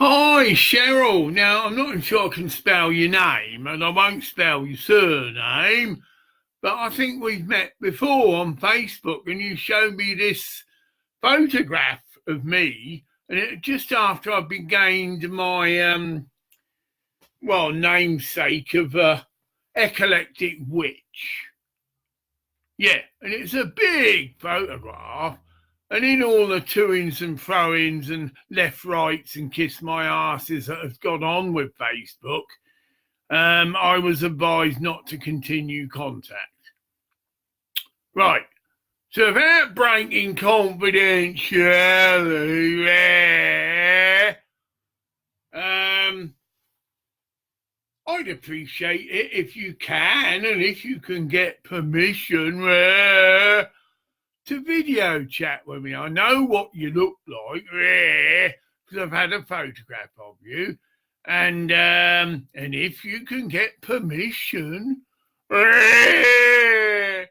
Hi, Cheryl. Now, I'm not sure I can spell your name, and I won't spell your surname, but I think we've met before on Facebook, and you showed me this photograph of me, and just after I've been gained my, namesake of eclectic witch. Yeah, and it's a big photograph. And in all the to-ins and throw-ins and left rights and kiss my asses that have gone on with Facebook, I was advised not to continue contact. Right. So without breaking confidentiality, I'd appreciate it if you can, and if you can get permission to video chat with me. I know what you look like, because I've had a photograph of you, and if you can get permission, I'd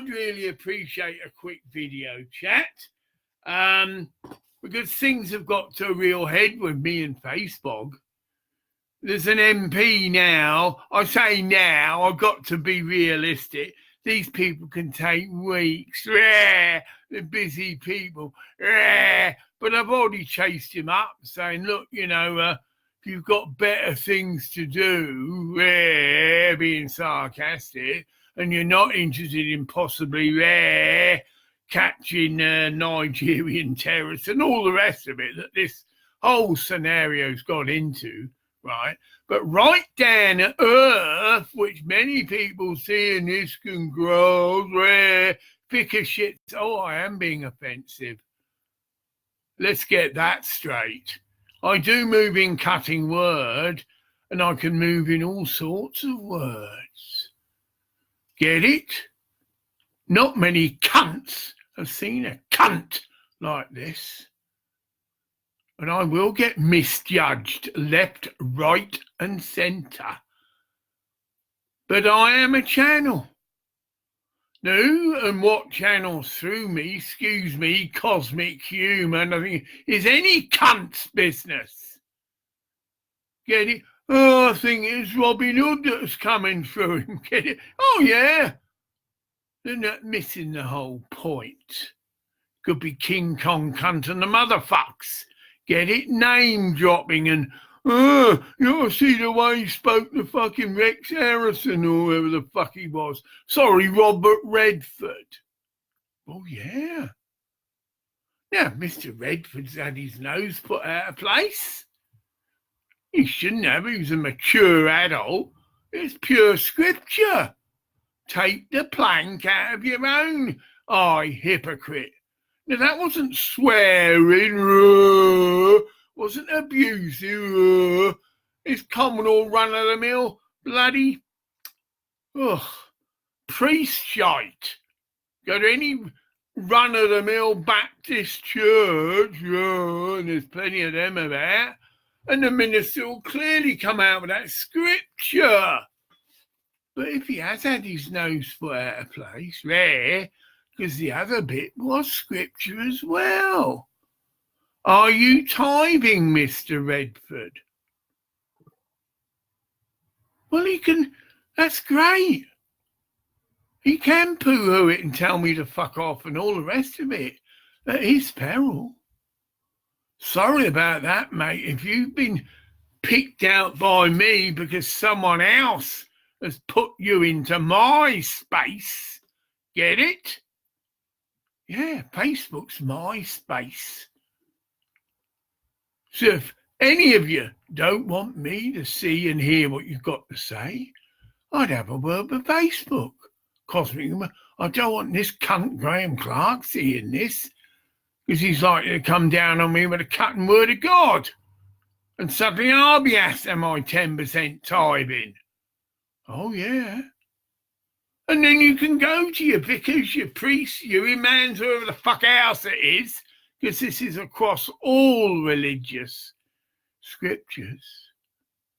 really appreciate a quick video chat, because things have got to a real head with me and Facebook. There's an MP now. I say now, I've got to be realistic. These people can take weeks. They're busy people. But I've already chased him up saying, look, if you've got better things to do, being sarcastic, and you're not interested in possibly catching Nigerian terrorists and all the rest of it that this whole scenario's got into, right? But right down to earth, which many people see in this can grow, thick as shit. Oh, I am being offensive. Let's get that straight. I do move in cutting word, and I can move in all sorts of words. Get it? Not many cunts have seen a cunt like this. And I will get misjudged left, right, and centre. But I am a channel. No, and what channels through me, excuse me, cosmic human, I think, is any cunt's business. Get it? Oh, I think it's Robin Hood that's coming through him. Get it? Oh, yeah. They're not missing the whole point. Could be King Kong cunt and the motherfucks. Get it? Name dropping and, you see the way he spoke to fucking Rex Harrison or whoever the fuck he was. Sorry, Robert Redford. Oh, yeah. Now, Mr. Redford's had his nose put out of place. He shouldn't have. He was a mature adult. It's pure scripture. Take the plank out of your own eye, hypocrite. Now, that wasn't swearing, wasn't abusive, it's common or run-of-the-mill bloody priest shite. Go to any run-of-the-mill Baptist church, and there's plenty of them about, and the minister will clearly come out with that scripture. But if he has had his nose put out of place, because the other bit was scripture as well. Are you tithing, Mr. Redford? Well, he can. That's great. He can poo-hoo it and tell me to fuck off and all the rest of it at his peril. Sorry about that, mate. If you've been picked out by me because someone else has put you into my space, get it? Yeah, Facebook's my space. So if any of you don't want me to see and hear what you've got to say, I'd have a word with Facebook. Cosmic, I don't want this cunt Graham Clark seeing this, because he's likely to come down on me with a cutting word of God. And suddenly I'll be asked, am I 10% tithing? Oh, yeah. And then you can go to your vicars, your priests, your imams, whoever the fuck else it is, because this is across all religious scriptures.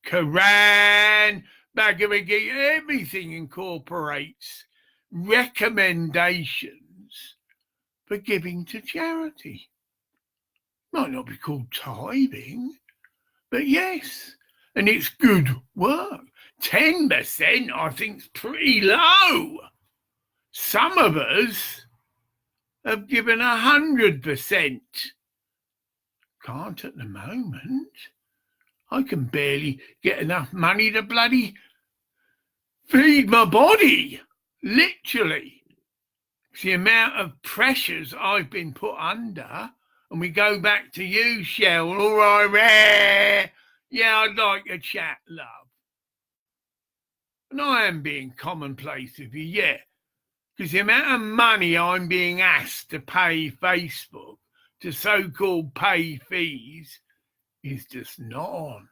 Quran, Bhagavad Gita, everything incorporates recommendations for giving to charity. Might not be called tithing, But yes, and it's good work. 10% I think's pretty low. Some of us have given 100%. Can't at the moment. I can barely get enough money to bloody feed my body, literally. It's the amount of pressures I've been put under. And we go back to you, Shell. All right, rare. Yeah, I'd like a chat, love. And I am being commonplace with you, yeah. Because the amount of money I'm being asked to pay Facebook, to so-called pay fees, is just not on.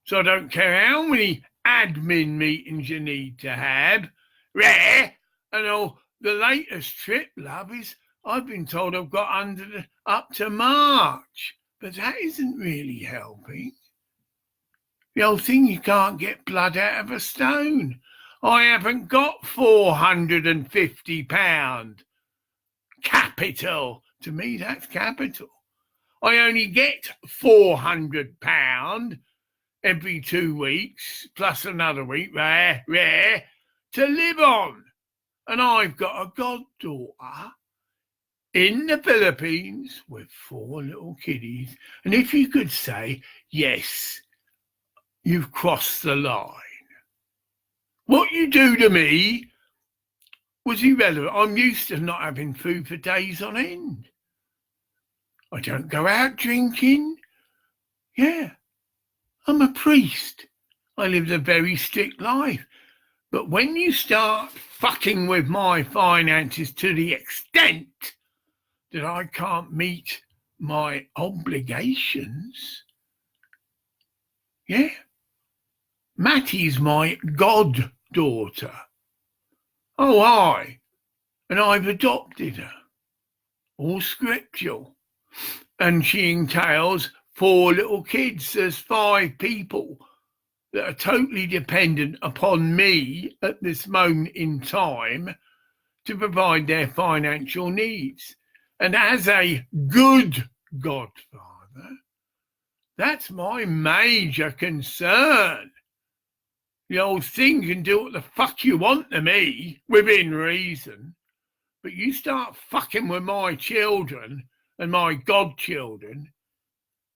So I don't care how many admin meetings you need to have, rare, and all. The latest trip, love, is I've been told I've got up to March, but that isn't really helping. The old thing, you can't get blood out of a stone. I haven't got £450 capital. To me, that's capital. I only get £400 every 2 weeks, plus another week, rare, to live on. And I've got a goddaughter in the Philippines with 4 little kiddies. And if you could say, yes, you've crossed the line. What you do to me was irrelevant. I'm used to not having food for days on end. I don't go out drinking. Yeah, I'm a priest. I lived a very strict life. But when you start fucking with my finances to the extent that I can't meet my obligations, yeah, Mattie's my goddaughter. Oh, and I've adopted her, all scriptural. And she entails 4 little kids. There's 5 people that are totally dependent upon me at this moment in time to provide their financial needs. And as a good godfather, that's my major concern. The old thing can do what the fuck you want to me, within reason, but you start fucking with my children and my godchildren,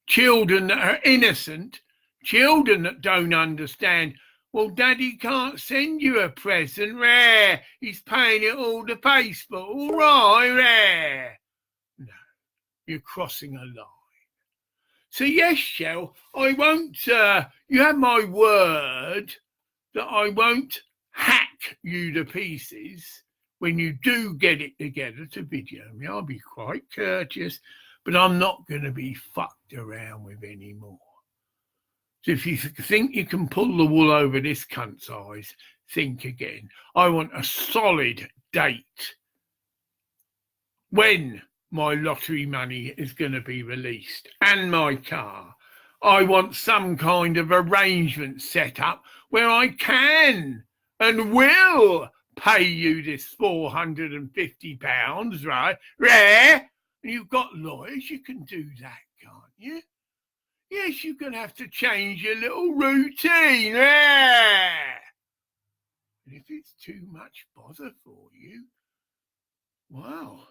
children that are innocent, children that don't understand. Well, Daddy can't send you a present, rare. He's paying it all to Facebook. All right, rare. No, you're crossing a line. So yes, Shell, I won't, you have my word that I won't hack you to pieces when you do get it together to video me. I'll be quite courteous, but I'm not going to be fucked around with anymore. So if you think you can pull the wool over this cunt's eyes, think again. I want a solid date when my lottery money is going to be released and my car. I want some kind of arrangement set up where I can and will pay you this £450, right? Rare. And you've got lawyers, you can do that, can't you? Yes, you're going to have to change your little routine. Rare. And if it's too much bother for you, well,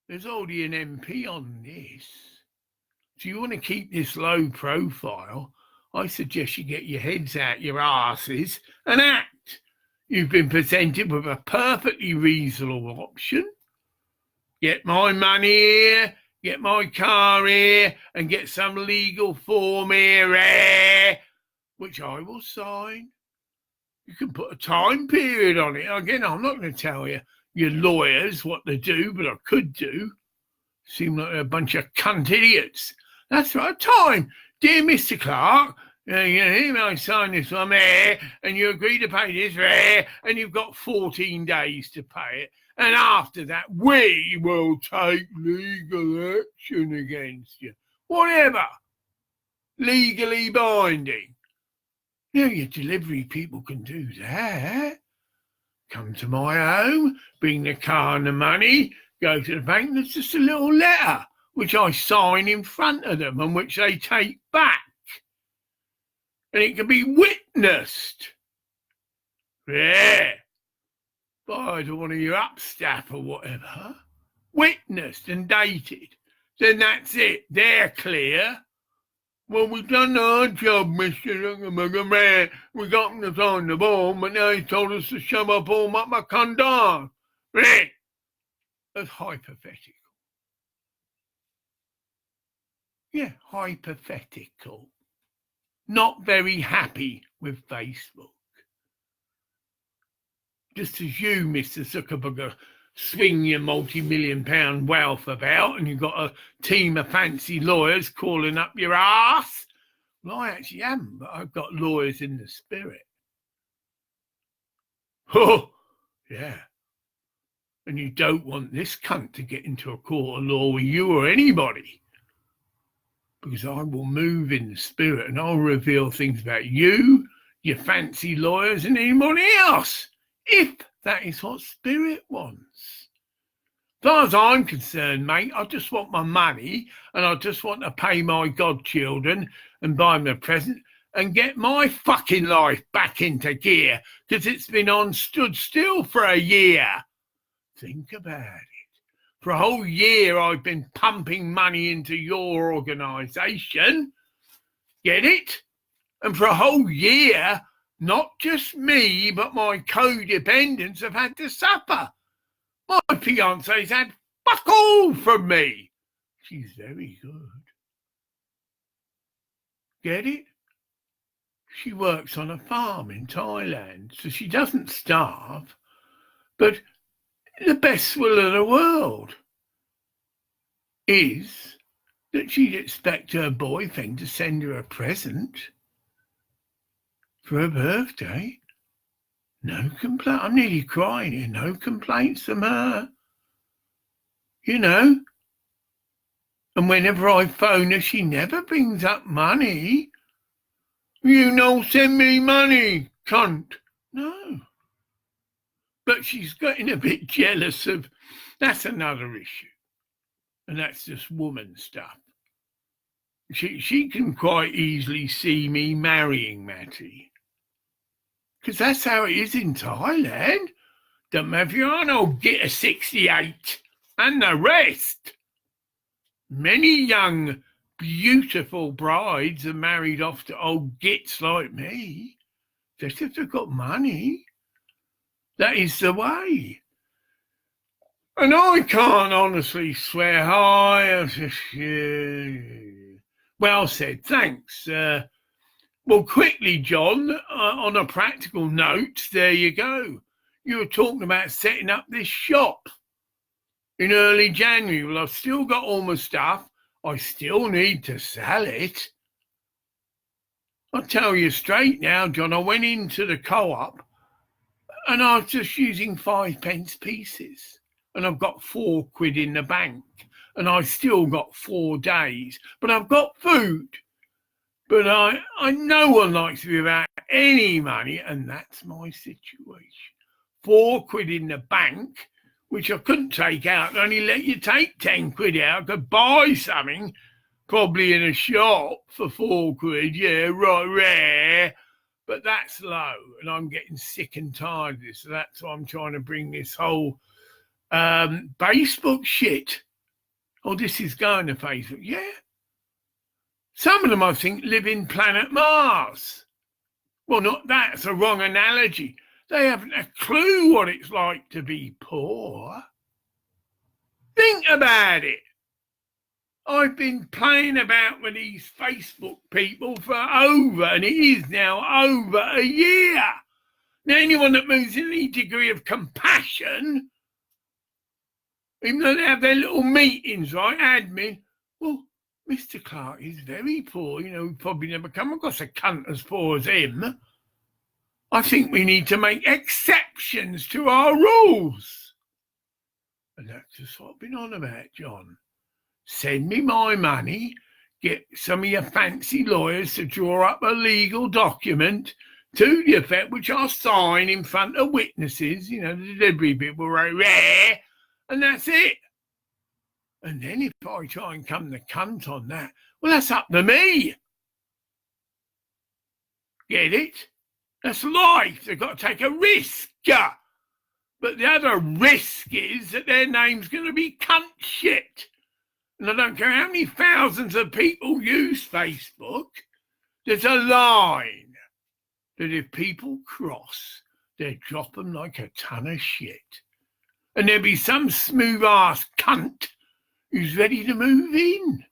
there's already an MP on this. So you want to keep this low profile, I suggest you get your heads out your asses and act. You've been presented with a perfectly reasonable option. Get my money here, get my car here, and get some legal form here, which I will sign. You can put a time period on it. Again, I'm not going to tell you your lawyers what to do, but I could do. Seem like a bunch of cunt idiots. That's right, time. Dear Mr. Clark, here I sign this one there, and you agree to pay this there, and you've got 14 days to pay it. And after that, we will take legal action against you. Whatever. Legally binding. Your delivery people can do that. Come to my home, bring the car and the money, go to the bank. There's just a little letter which I sign in front of them and which they take back. and it can be witnessed. Yeah. By one of your upstaff or whatever. Witnessed and dated. Then that's it. They're clear. Well, we've done our job, Mr. We got them to sign the form, but now he told us to shove up all my condom. Right. That's hypothetical. Yeah, hypothetical. Not very happy with Facebook. Just as you, Mr. Zuckerberg, swing your multi-million-pound wealth about and you've got a team of fancy lawyers calling up your ass. Well, I actually haven't, but I've got lawyers in the spirit. Oh, yeah. And you don't want this cunt to get into a court of law with you or anybody. Because I will move in the spirit and I'll reveal things about you, your fancy lawyers and anybody else. If that is what spirit wants. As far as I'm concerned, mate, I just want my money and I just want to pay my godchildren and buy them a present and get my fucking life back into gear because it's been stood still for a year. Think about it. For a whole year, I've been pumping money into your organisation. Get it? And for a whole year, not just me, but my codependents have had to suffer. My fiance's had fuck all from me. She's very good. Get it? She works on a farm in Thailand, so she doesn't starve, but the best will of the world is that she'd expect her boyfriend to send her a present for her birthday. No complaint. I'm nearly crying here. No complaints from her. You know. And whenever I phone her, she never brings up money. You know, send me money, cunt. No. But she's getting a bit jealous of... That's another issue. And that's just woman stuff. She can quite easily see me marrying Matty. Because that's how it is in Thailand. Don't matter if you're on old Git a 68 and the rest. Many young, beautiful brides are married off to old gits like me. Just if they've got money. That is the way. And I can't honestly swear high. Well said, thanks. Well, quickly, John, on a practical note, there you go. You were talking about setting up this shop in early January. Well, I've still got all my stuff. I still need to sell it. I'll tell you straight now, John, I went into the co-op and I was just using 5p pieces. And I've got £4 in the bank. And I've still got 4 days. But I've got food. But I no one likes to be without any money, and that's my situation. £4 in the bank, which I couldn't take out. They only let you take £10 out. I could buy something, probably in a shop for £4. Yeah, right, rare. But that's low, and I'm getting sick and tired of this. So that's why I'm trying to bring this whole Facebook shit. Oh, this is going to Facebook. Yeah. Some of them, I think, live in planet Mars. Well, not that's a wrong analogy. They haven't a clue what it's like to be poor. Think about it. I've been playing about with these Facebook people for and it is now over a year. Now, anyone that moves in any degree of compassion, even though they have their little meetings, right, admin, well, Mr. Clark is very poor. You know, we've probably never come across a cunt as poor as him. I think we need to make exceptions to our rules. And that's just what I've been on about, John. Send me my money, get some of your fancy lawyers to draw up a legal document to the effect which I'll sign in front of witnesses, you know, the delivery people right there, and that's it. And then if I try and come the cunt on that, well, that's up to me. Get it? That's life. They've got to take a risk. But the other risk is that their name's going to be cunt shit. And I don't care how many thousands of people use Facebook, there's a line that if people cross, they drop them like a ton of shit. And there'll be some smooth-ass cunt who's ready to move in.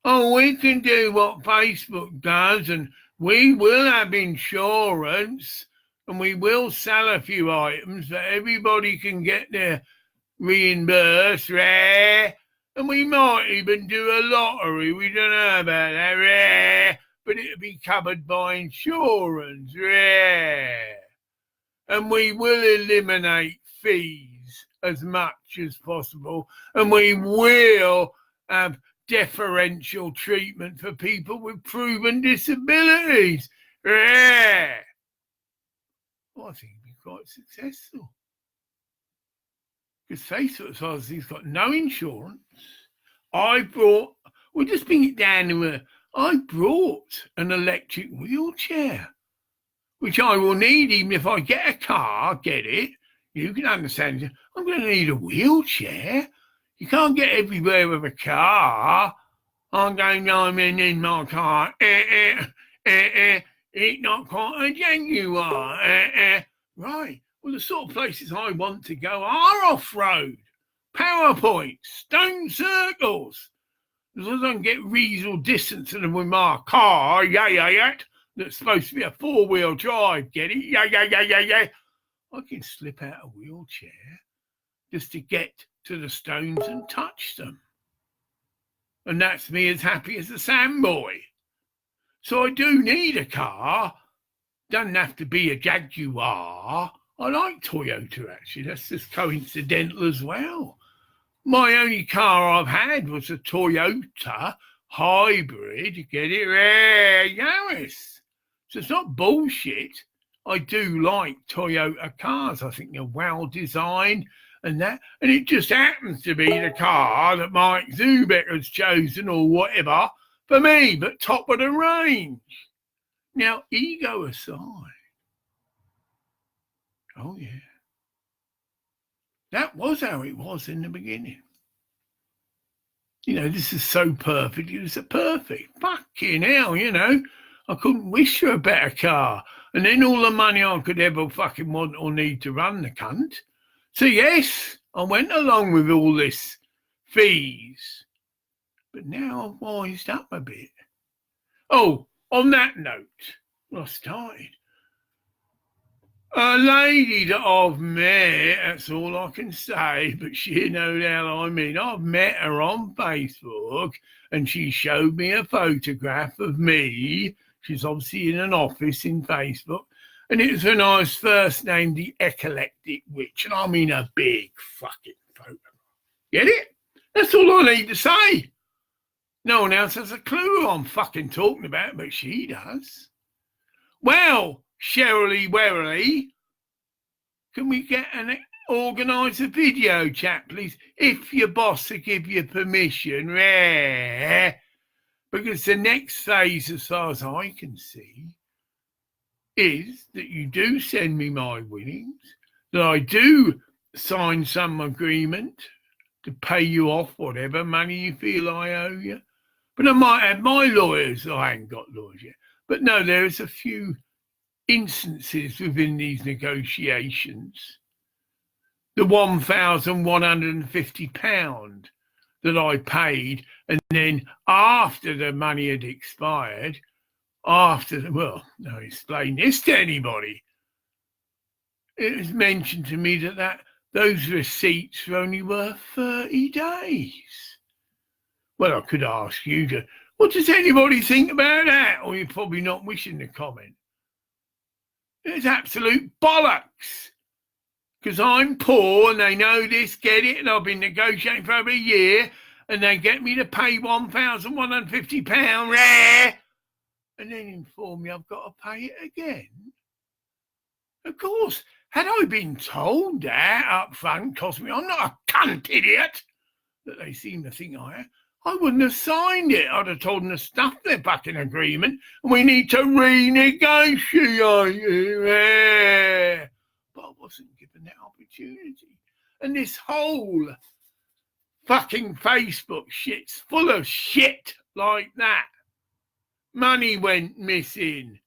Oh, we can do what Facebook does, and we will have insurance, and we will sell a few items that everybody can get their reimbursed, rare, and we might even do a lottery. We don't know about that, rare, but it'll be covered by insurance, rare. And we will eliminate fees as much as possible, and we will have deferential treatment for people with proven disabilities. Rare. Well, I think it'd be quite successful. Because Facebook says he's got no insurance. I brought an electric wheelchair, which I will need even if I get a car, get it? You can understand, I'm going to need a wheelchair. You can't get everywhere with a car. I'm in my car. It's not quite a Jaguar. Right. Well, the sort of places I want to go are off-road, PowerPoint, stone circles. As long as I can get reasonable distance to them with my car, that's supposed to be a four-wheel drive, get it? I can slip out a wheelchair just to get to the stones and touch them. And that's me as happy as a sandboy. So I do need a car. Doesn't have to be a Jaguar. I like Toyota, actually. That's just coincidental as well. My only car I've had was a Toyota hybrid, get it, rare janS. So it's not bullshit. I do like Toyota cars. I think they're well designed and that. And it just happens to be the car that Mike Zubek has chosen or whatever for me, but top of the range. Now, ego aside. Oh, yeah. That was how it was in the beginning. You know, this is so perfect. It was a perfect. Fucking hell, you know. I couldn't wish for a better car. And then all the money I could ever fucking want or need to run the cunt. So, yes, I went along with all this fees. But now I've wised up a bit. Oh, on that note, I started. A lady that I've met, that's all I can say, but she knows how I mean. I've met her on Facebook and she showed me a photograph of me. She's obviously in an office in Facebook. And it was when I was first named the Eclectic Witch. And I mean a big fucking photograph. Get it? That's all I need to say. No one else has a clue who I'm fucking talking about, but she does. Well, Sherily Werily, can we organise a video chat, please? If your boss will give you permission, rare. Because the next phase, as far as I can see, is that you do send me my winnings, that I do sign some agreement to pay you off whatever money you feel I owe you. But I might have my lawyers. I ain't got lawyers yet. But no, there's a few instances within these negotiations. The £1,150 that I paid, and then after the money had expired, explain this to anybody. It was mentioned to me that those receipts were only worth 30 days. Well, I could ask you what does anybody think about that? Or you're probably not wishing to comment. It's absolute bollocks. Because I'm poor and they know this, get it, and I've been negotiating for over a year and they get me to pay £1,150 rare and then inform me I've got to pay it again. Of course, had I been told that up front, cost me, I'm not a cunt idiot that they seem to think I am, I wouldn't have signed it. I'd have told them to stuff their fucking agreement and we need to renegotiate it. But I wasn't given that opportunity. And this whole fucking Facebook shit's full of shit like that. Money went missing.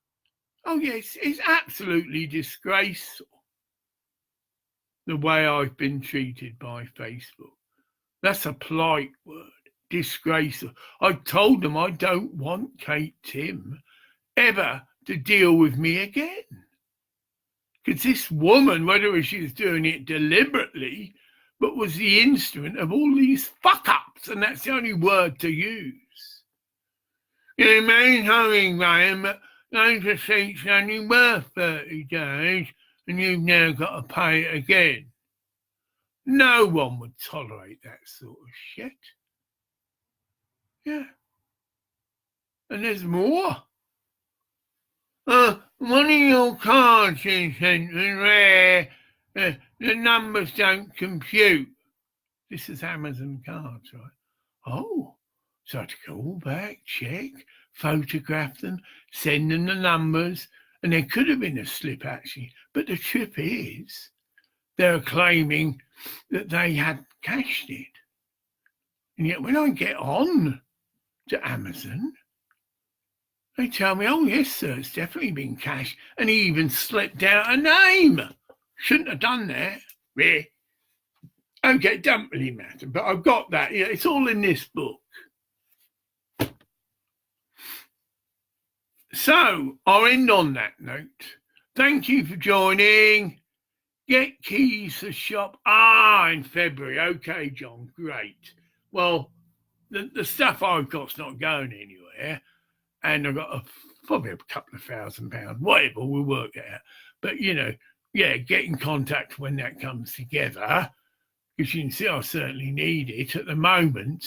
Oh, yes, it's absolutely disgraceful the way I've been treated by Facebook. That's a polite word. Disgraceful. I told them I don't want Kate Tim ever to deal with me again. Because this woman, whether she was doing it deliberately, but was the instrument of all these fuck-ups, and that's the only word to use. You mean something, Graham, but those receipts are only worth 30 days, and you've now got to pay it again. No one would tolerate that sort of shit. Yeah. And there's more. One of your cards you sent was where the numbers don't compute. This is Amazon cards, right? Oh, so I had to go all back, check, photograph them, send them the numbers, and there could have been a slip actually. But the trip is, they're claiming that they had cashed it. And yet when I get on to Amazon, they tell me, oh, yes, sir, it's definitely been cashed. And he even slipped out a name. Shouldn't have done that. Yeah. Okay, it doesn't really matter, but I've got that. Yeah, it's all in this book. So I'll end on that note. Thank you for joining. Get keys to shop. In February. Okay, John, great. Well, the stuff I've got's not going anywhere. And I've got probably a couple of £1,000, whatever, we'll work it out. But, get in contact when that comes together. Because you can see I certainly need it at the moment.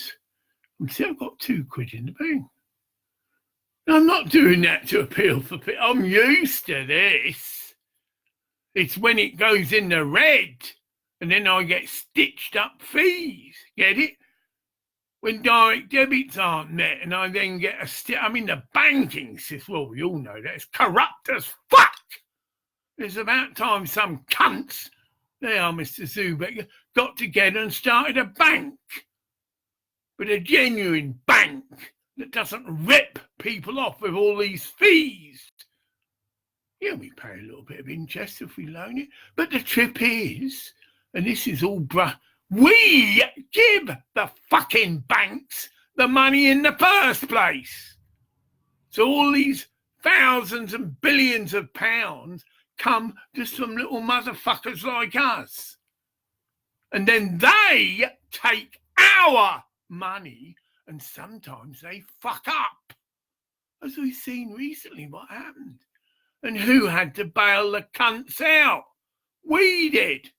You see, I've got £2 in the bank. I'm not doing that to appeal for people. I'm used to this. It's when it goes in the red and then I get stitched up fees. Get it? When direct debits aren't met and I then get the banking system, well, we all know that it's corrupt as fuck. It's about time some cunts, they are Mr. Zubeck, got together and started a bank. But a genuine bank that doesn't rip people off with all these fees. Yeah, we pay a little bit of interest if we loan it. But the trip is, and this is all we give the fucking banks the money in the first place. So all these thousands and billions of pounds come to some little motherfuckers like us. And then they take our money and sometimes they fuck up. As we've seen recently what happened. And who had to bail the cunts out? We did.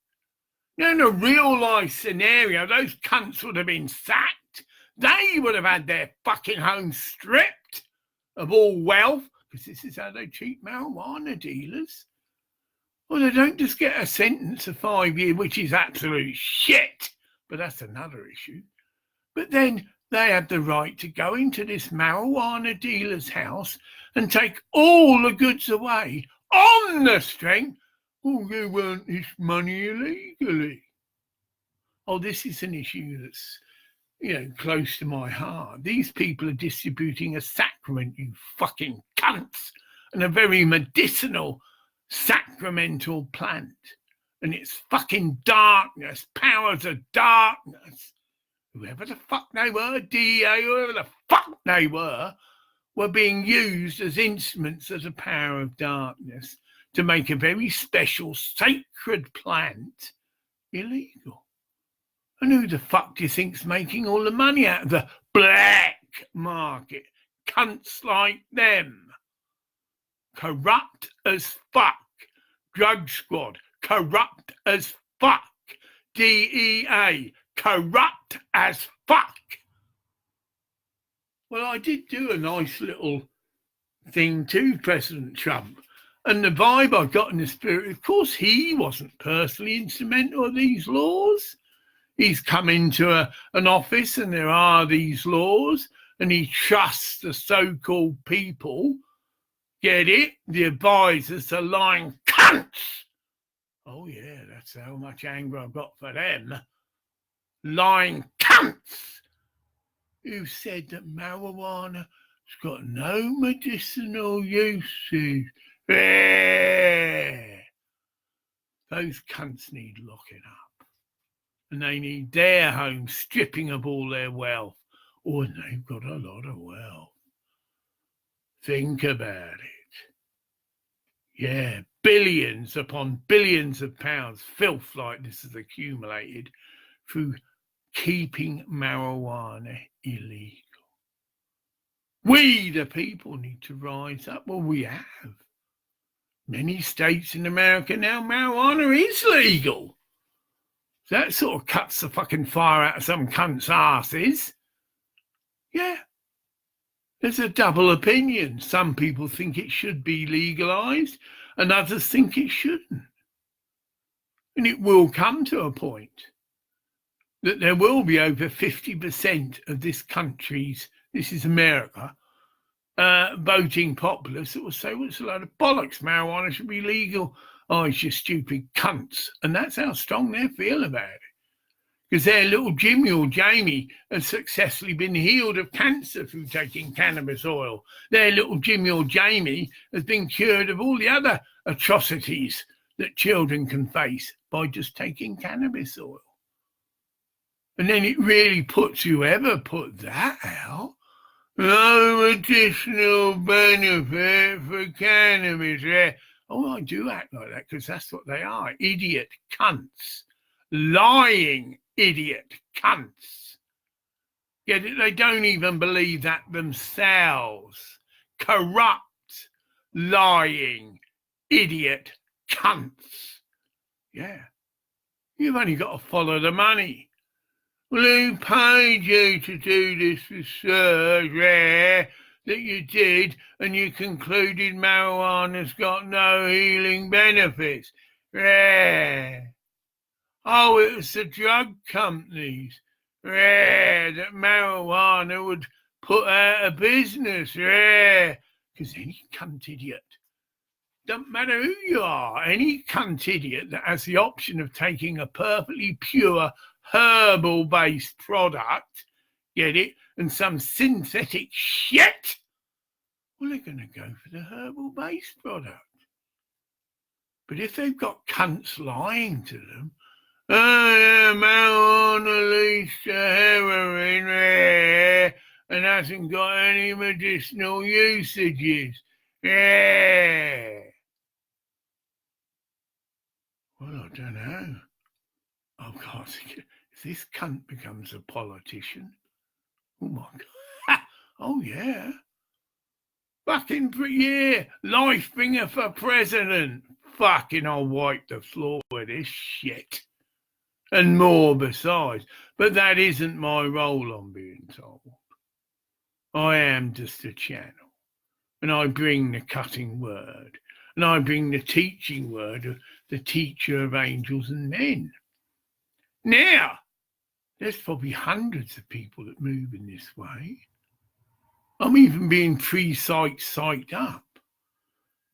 Now, in a real life scenario, those cunts would have been sacked. They would have had their fucking homes stripped of all wealth, because this is how they treat marijuana dealers. Well, they don't just get a sentence of 5 years, which is absolute shit, but that's another issue. But then they have the right to go into this marijuana dealer's house and take all the goods away on the strength, they earned this money illegally. Oh, this is an issue that's, close to my heart. These people are distributing a sacrament, you fucking cunts, and a very medicinal sacramental plant. And it's fucking darkness, powers of darkness. Whoever the fuck they were, DEA, whoever the fuck they were being used as instruments of the power of darkness to make a very special sacred plant illegal. And who the fuck do you think's making all the money out of the black market? Cunts like them. Corrupt as fuck. Drug squad. Corrupt as fuck. DEA. Corrupt as fuck. Well, I did do a nice little thing to President Trump. And the vibe I got in the spirit, of course, he wasn't personally instrumental of these laws. He's come into an office and there are these laws and he trusts the so-called people, get it, the advisors, the lying cunts. Oh yeah, that's how much anger I've got for them. Lying cunts who said that marijuana has got no medicinal uses. Those cunts need locking up. And they need their home stripping of all their wealth. Oh, and they've got a lot of wealth. Think about it. Yeah, billions upon billions of pounds filth like this has accumulated through keeping marijuana illegal. We, the people, need to rise up. Well, we have. Many states in America now, marijuana is legal. That sort of cuts the fucking fire out of some cunts' asses. Yeah. There's a double opinion. Some people think it should be legalised and others think it shouldn't. And it will come to a point that there will be over 50% of this country's, this is America, voting populace that will say, well, it's a load of bollocks, marijuana should be legal. Oh, it's your stupid cunts. And that's how strong they feel about it. Because their little Jimmy or Jamie has successfully been healed of cancer through taking cannabis oil. Their little Jimmy or Jamie has been cured of all the other atrocities that children can face by just taking cannabis oil. And then it really puts whoever put that out, no additional benefit for cannabis. Yeah. Oh, I do act like that because that's what they are, idiot cunts. Lying idiot cunts. Yet they don't even believe that themselves. Corrupt, lying, idiot cunts. Yeah. You've only got to follow the money. Well, who paid you to do this research, that you did, and you concluded marijuana's got no healing benefits? Oh, it was the drug companies that marijuana would put out of business. Because any cunt idiot, don't matter who you are, any cunt idiot that has the option of taking a perfectly pure herbal-based product, get it, and some synthetic shit, well, they're going to go for the herbal-based product. But if they've got cunts lying to them, marijuana leads to heroin, and hasn't got any medicinal usages. Well, I don't know. Oh, God, if this cunt becomes a politician, oh, my God. Oh, yeah. Fucking, yeah, life finger for president. Fucking, I'll wipe the floor with this shit. And more besides. But that isn't my role, I'm being told. I am just a channel. And I bring the cutting word. And I bring the teaching word of the teacher of angels and men. Now, there's probably hundreds of people that move in this way. I'm even being psyched up.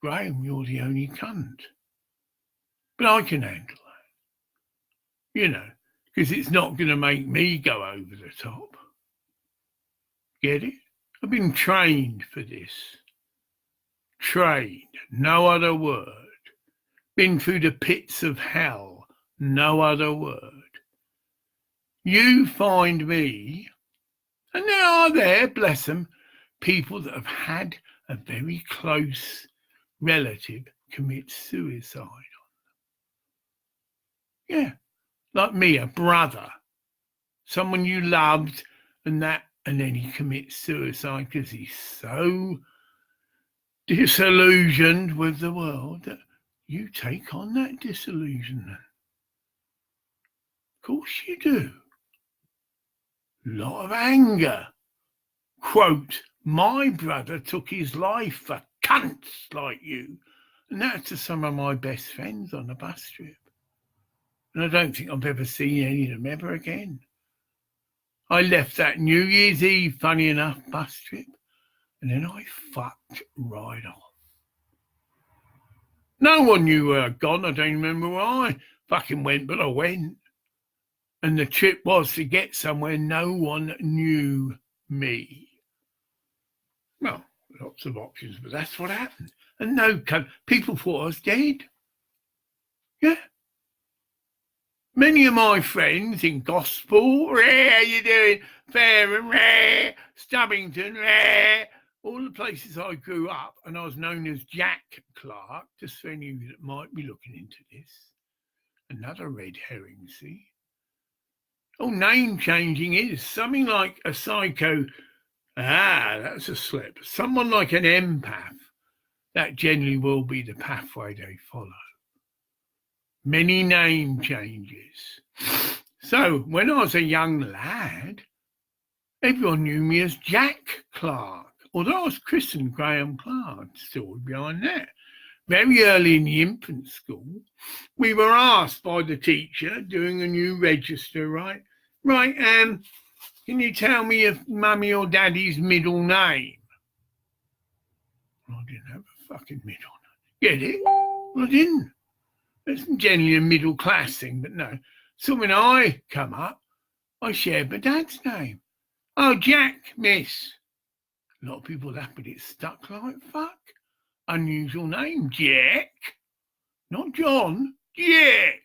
Graham, you're the only cunt. But I can handle that. You know, because it's not going to make me go over the top. Get it? I've been trained for this. Trained, no other word. Been through the pits of hell, no other word. You find me, and there are, bless them, people that have had a very close relative commit suicide. Yeah. Like me, a brother, someone you loved, and then he commits suicide because he's so disillusioned with the world that you take on that disillusionment. Of course you do. Lot of anger. Quote, my brother took his life for cunts like you. And that's to some of my best friends on the bus trip. And I don't think I've ever seen any of them ever again. I left that New Year's Eve, funny enough, bus trip, and then I fucked right off. No one knew where I'd gone. I don't remember where I fucking went, but I went. And the trip was to get somewhere no one knew me. Well, lots of options, but that's what happened. And people thought I was dead. Yeah. Many of my friends in Gospel, how you doing? Fareham, Stubbington, all the places I grew up, and I was known as Jack Clark, just for any of you that might be looking into this. Another red herring, see? Oh, name changing is something like a psycho. That's a slip. Someone like an empath. That generally will be the pathway they follow. Many name changes. So when I was a young lad, everyone knew me as Jack Clark, although I was christened Graham Clark, still behind that. Very early in the infant school, we were asked by the teacher doing a new register, right? Right, can you tell me if mummy or daddy's middle name? I didn't have a fucking middle name. Get it? I didn't. It's generally a middle class thing, but no. So when I come up, I shared my dad's name. Oh, Jack, miss. A lot of people laugh, but it stuck like fuck. Unusual name, Jack. Not John, Jack.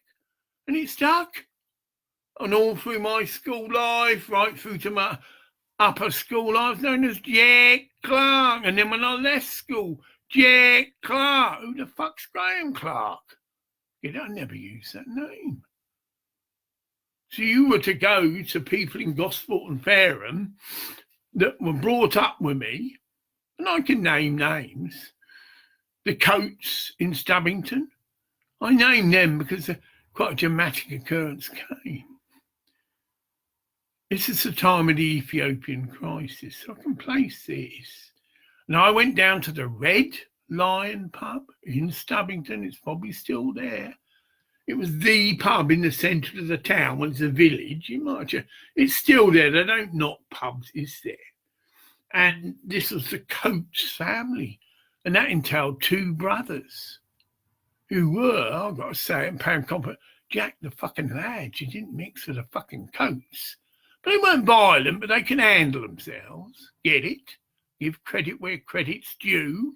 And it stuck. And all through my school life, right through to my upper school, I was known as Jack Clark. And then when I left school, Jack Clark. Who the fuck's Graham Clark? I never used that name. So you were to go to people in Gosport and Fareham that were brought up with me, and I can name names. The Coates in Stubbington. I named them because quite a dramatic occurrence came. This is the time of the Ethiopian crisis, so I can place this. And I went down to the Red Lion pub in Stubbington. It's probably still there. It was the pub in the centre of the town. Well, it's a village. It's still there. They don't knock pubs, is there? And this was the Coates family. And that entailed two brothers who were, I've got to say, in pound compliment, Jack the fucking lads. You didn't mix with the fucking Coates. But they weren't violent, but they can handle themselves. Get it? Give credit where credit's due.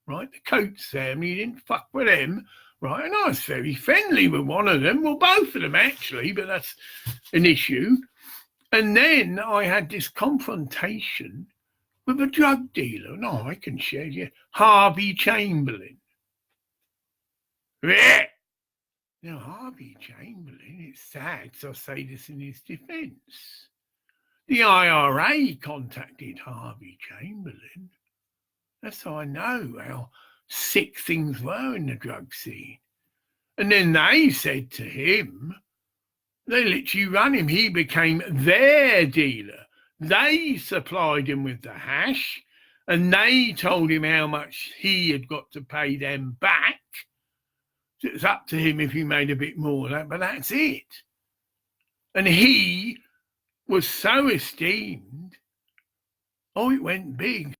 Right? The Coates family, you didn't fuck with them. Right? And I was very friendly with one of them. Well, both of them, actually, but that's an issue. And then I had this confrontation with a drug dealer. No, I can share you. Harvey Chamberlain. Yeah. Now, Harvey Chamberlain, it's sad, so I'll say this in his defence. The IRA contacted Harvey Chamberlain. That's how I know how sick things were in the drug scene. And then they said to him, they literally run him. He became their dealer. They supplied him with the hash, and they told him how much he had got to pay them back. It's up to him if he made a bit more of that, but that's it. And he was so esteemed, it went big,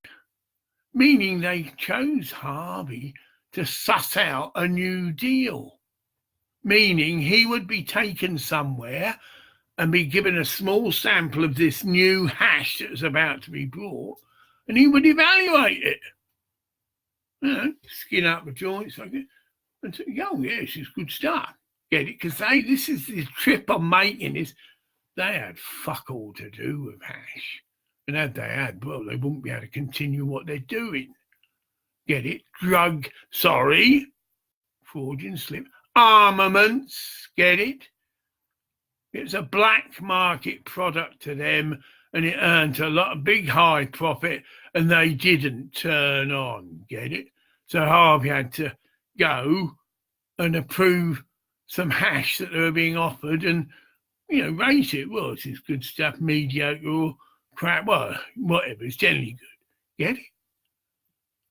meaning they chose Harvey to suss out a new deal, meaning he would be taken somewhere and be given a small sample of this new hash that was about to be brought, and he would evaluate it. Skin up the joints like it. And so, this is good stuff. Get it? Because this is the trip I'm making is they had fuck all to do with hash. And had they had, well, they wouldn't be able to continue what they're doing. Get it? Fraudulent slip. Armaments. Get it? It's a black market product to them, and it earned a lot of big high profit, and they didn't turn on. Get it? So Harvey had to go and approve some hash that they were being offered and, rate it. Well, this is good stuff, mediocre or crap, well, whatever, it's generally good. Get it?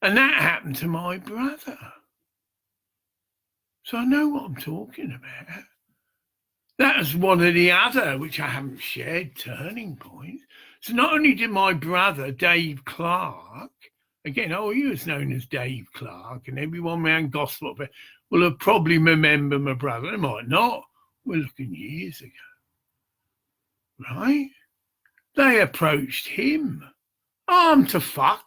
And that happened to my brother. So I know what I'm talking about. That was one of the other, which I haven't shared, turning points. So not only did my brother, Dave Clark, again, he was known as Dave Clark, and everyone around Gospel will have probably remember my brother. They might not. We're looking years ago. Right? They approached him, armed to fuck,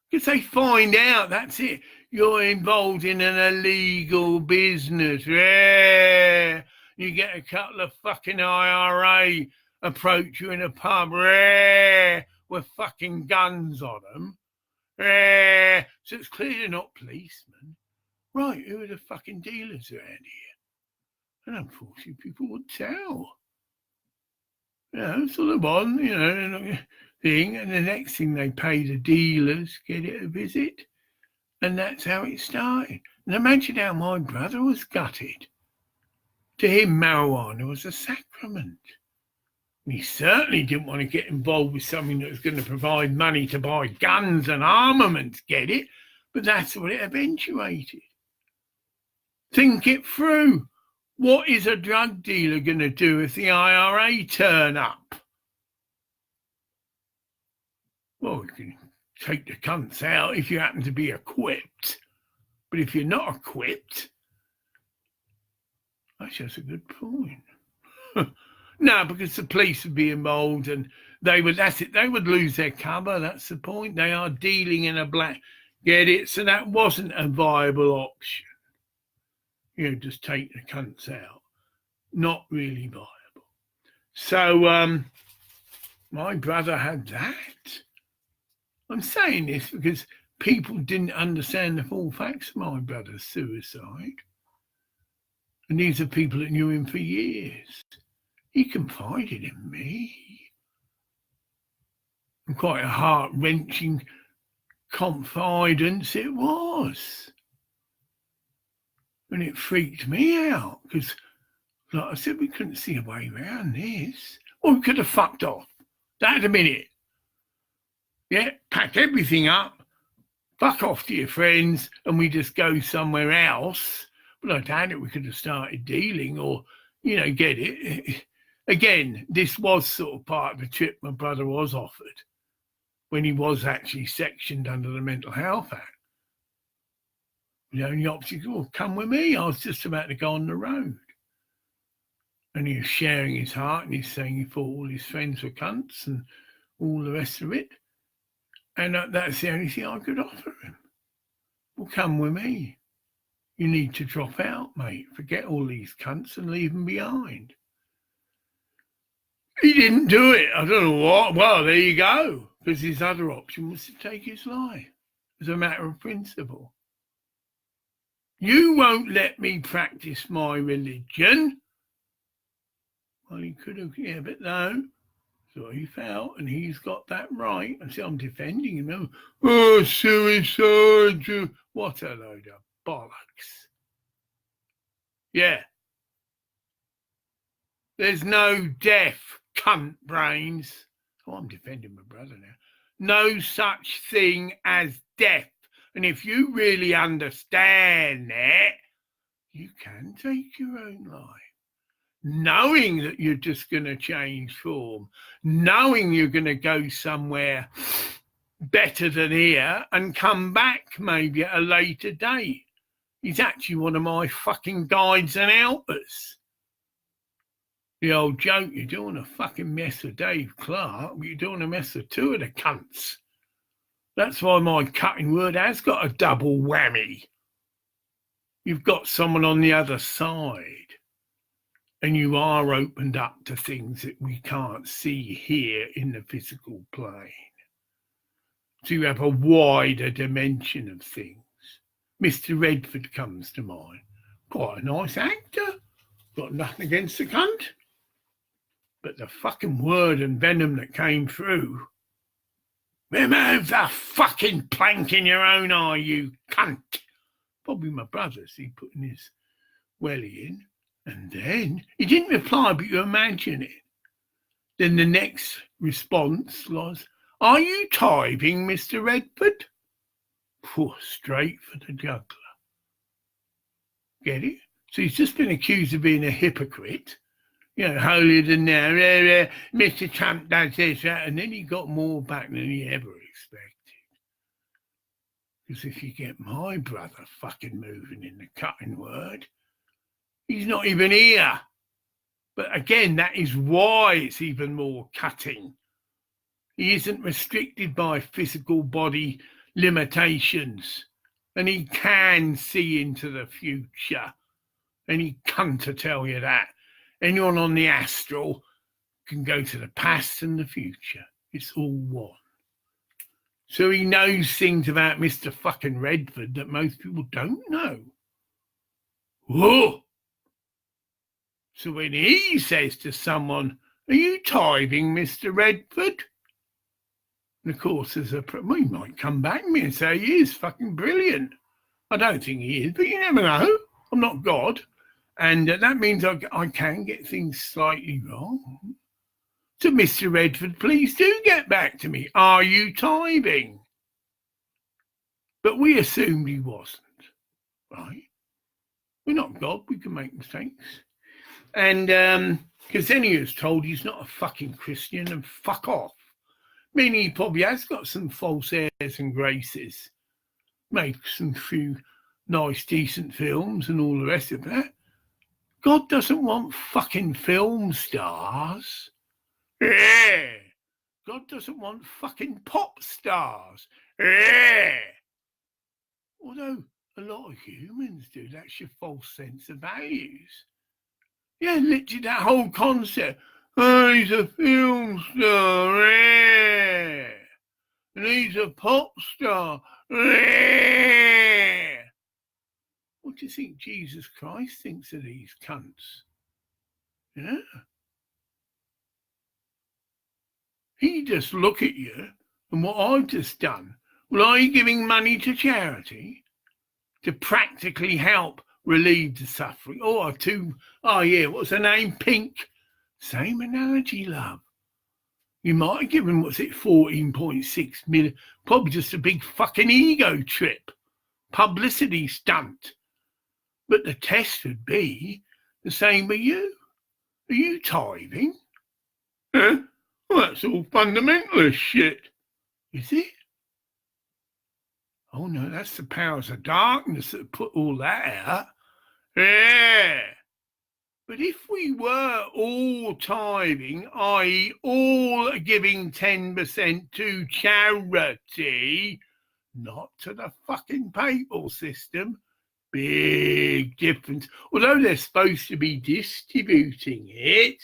because they find out, that's it, you're involved in an illegal business. Yeah. You get a couple of fucking IRA approach you in a pub, with fucking guns on them. So it's clear they're not policemen. Right, who are the fucking dealers around here? And unfortunately, people would tell. So the one, thing, and the next thing they pay the dealers, get it a visit. And that's how it started. And imagine how my brother was gutted. To him, marijuana was a sacrament. And he certainly didn't want to get involved with something that was going to provide money to buy guns and armaments, get it? But that's what it eventuated. Think it through. What is a drug dealer going to do if the IRA turn up? Well, you can take the cunts out if you happen to be equipped. But if you're not equipped, that's just a good point. No, because the police would be involved and they would lose their cover. That's the point. They are dealing in a black, get it? So that wasn't a viable option. Just take the cunts out. Not really viable. So my brother had that. I'm saying this because people didn't understand the full facts of my brother's suicide. And these are people that knew him for years. He confided in me. And quite a heart-wrenching confidence it was. And it freaked me out because, like I said, we couldn't see a way around this. Or we could have fucked off. That a minute. Yeah, pack everything up, fuck off to your friends, and we just go somewhere else. But I doubt it, we could have started dealing or, get it. Again, this was sort of part of the trip my brother was offered when he was actually sectioned under the Mental Health Act. The only option, come with me. I was just about to go on the road. And he was sharing his heart and he's saying he thought all his friends were cunts and all the rest of it. And that's the only thing I could offer him. Well, come with me. You need to drop out, mate. Forget all these cunts and leave them behind. He didn't do it. I don't know what. Well, there you go. Because his other option was to take his life as a matter of principle. You won't let me practice my religion. Well, he could have, but no. So he felt, and he's got that right. And so I'm defending him. Oh, suicide. What a load of bollocks. Yeah. There's no death, cunt brains. Oh, I'm defending my brother now. No such thing as death. And if you really understand that, you can take your own life. Knowing that you're just going to change form, knowing you're going to go somewhere better than here and come back maybe at a later date. He's actually one of my fucking guides and helpers. The old joke, you're doing a fucking mess of Dave Clark, but you're doing a mess of two of the cunts. That's why my cutting word has got a double whammy. You've got someone on the other side. And you are opened up to things that we can't see here in the physical plane. So you have a wider dimension of things. Mr. Redford comes to mind. Quite a nice actor. Got nothing against the cunt. But the fucking word and venom that came through. Remove the fucking plank in your own eye, you cunt. Probably my brother's, he putting his welly in. And then he didn't reply, but you imagine it. Then the next response was, are you tithing, Mr. Redford? Poor, straight for the juggler. Get it? So he's just been accused of being a hypocrite. holier than thou. Mr. Trump does this, that, and then he got more back than he ever expected. Because if you get my brother fucking moving in the cutting word, he's not even here. But again, that is why it's even more cutting. He isn't restricted by physical body limitations, and he can see into the future. And he come to tell you that. Anyone on the astral can go to the past and the future. It's all one. So he knows things about Mr. fucking Redford that most people don't know. Whoa! So when he says to someone, "Are you tithing, Mr. Redford?" And of course, he might come back to me and say he is fucking brilliant. I don't think he is, but you never know. I'm not God. And that means I can get things slightly wrong. So, Mr. Redford, please do get back to me. Are you tithing? But we assumed he wasn't, right? We're not God. We can make mistakes. And because then he was told he's not a fucking Christian and fuck off. Meaning he probably has got some false airs and graces. Makes some few nice, decent films and all the rest of that. God doesn't want fucking film stars. Yeah. God doesn't want fucking pop stars. Yeah. Although a lot of humans do. That's your false sense of values. Yeah, literally that whole concept. Oh, he's a film star. Yeah. And he's a pop star. Yeah. What do you think Jesus Christ thinks of these cunts? Yeah. He just look at you and what I've just done. Well, are you giving money to charity to practically help relieve the suffering? What's her name? Pink. Same analogy, love. You might have given, 14.6 million. Probably just a big fucking ego trip. Publicity stunt. But the test would be the same with you. Are you tithing? Huh? Well, that's all fundamentalist shit. Is it? Oh no, that's the powers of darkness that put all that out. Yeah. But if we were all tithing, i.e. all giving 10% to charity, not to the fucking papal system, big difference. Although they're supposed to be distributing it,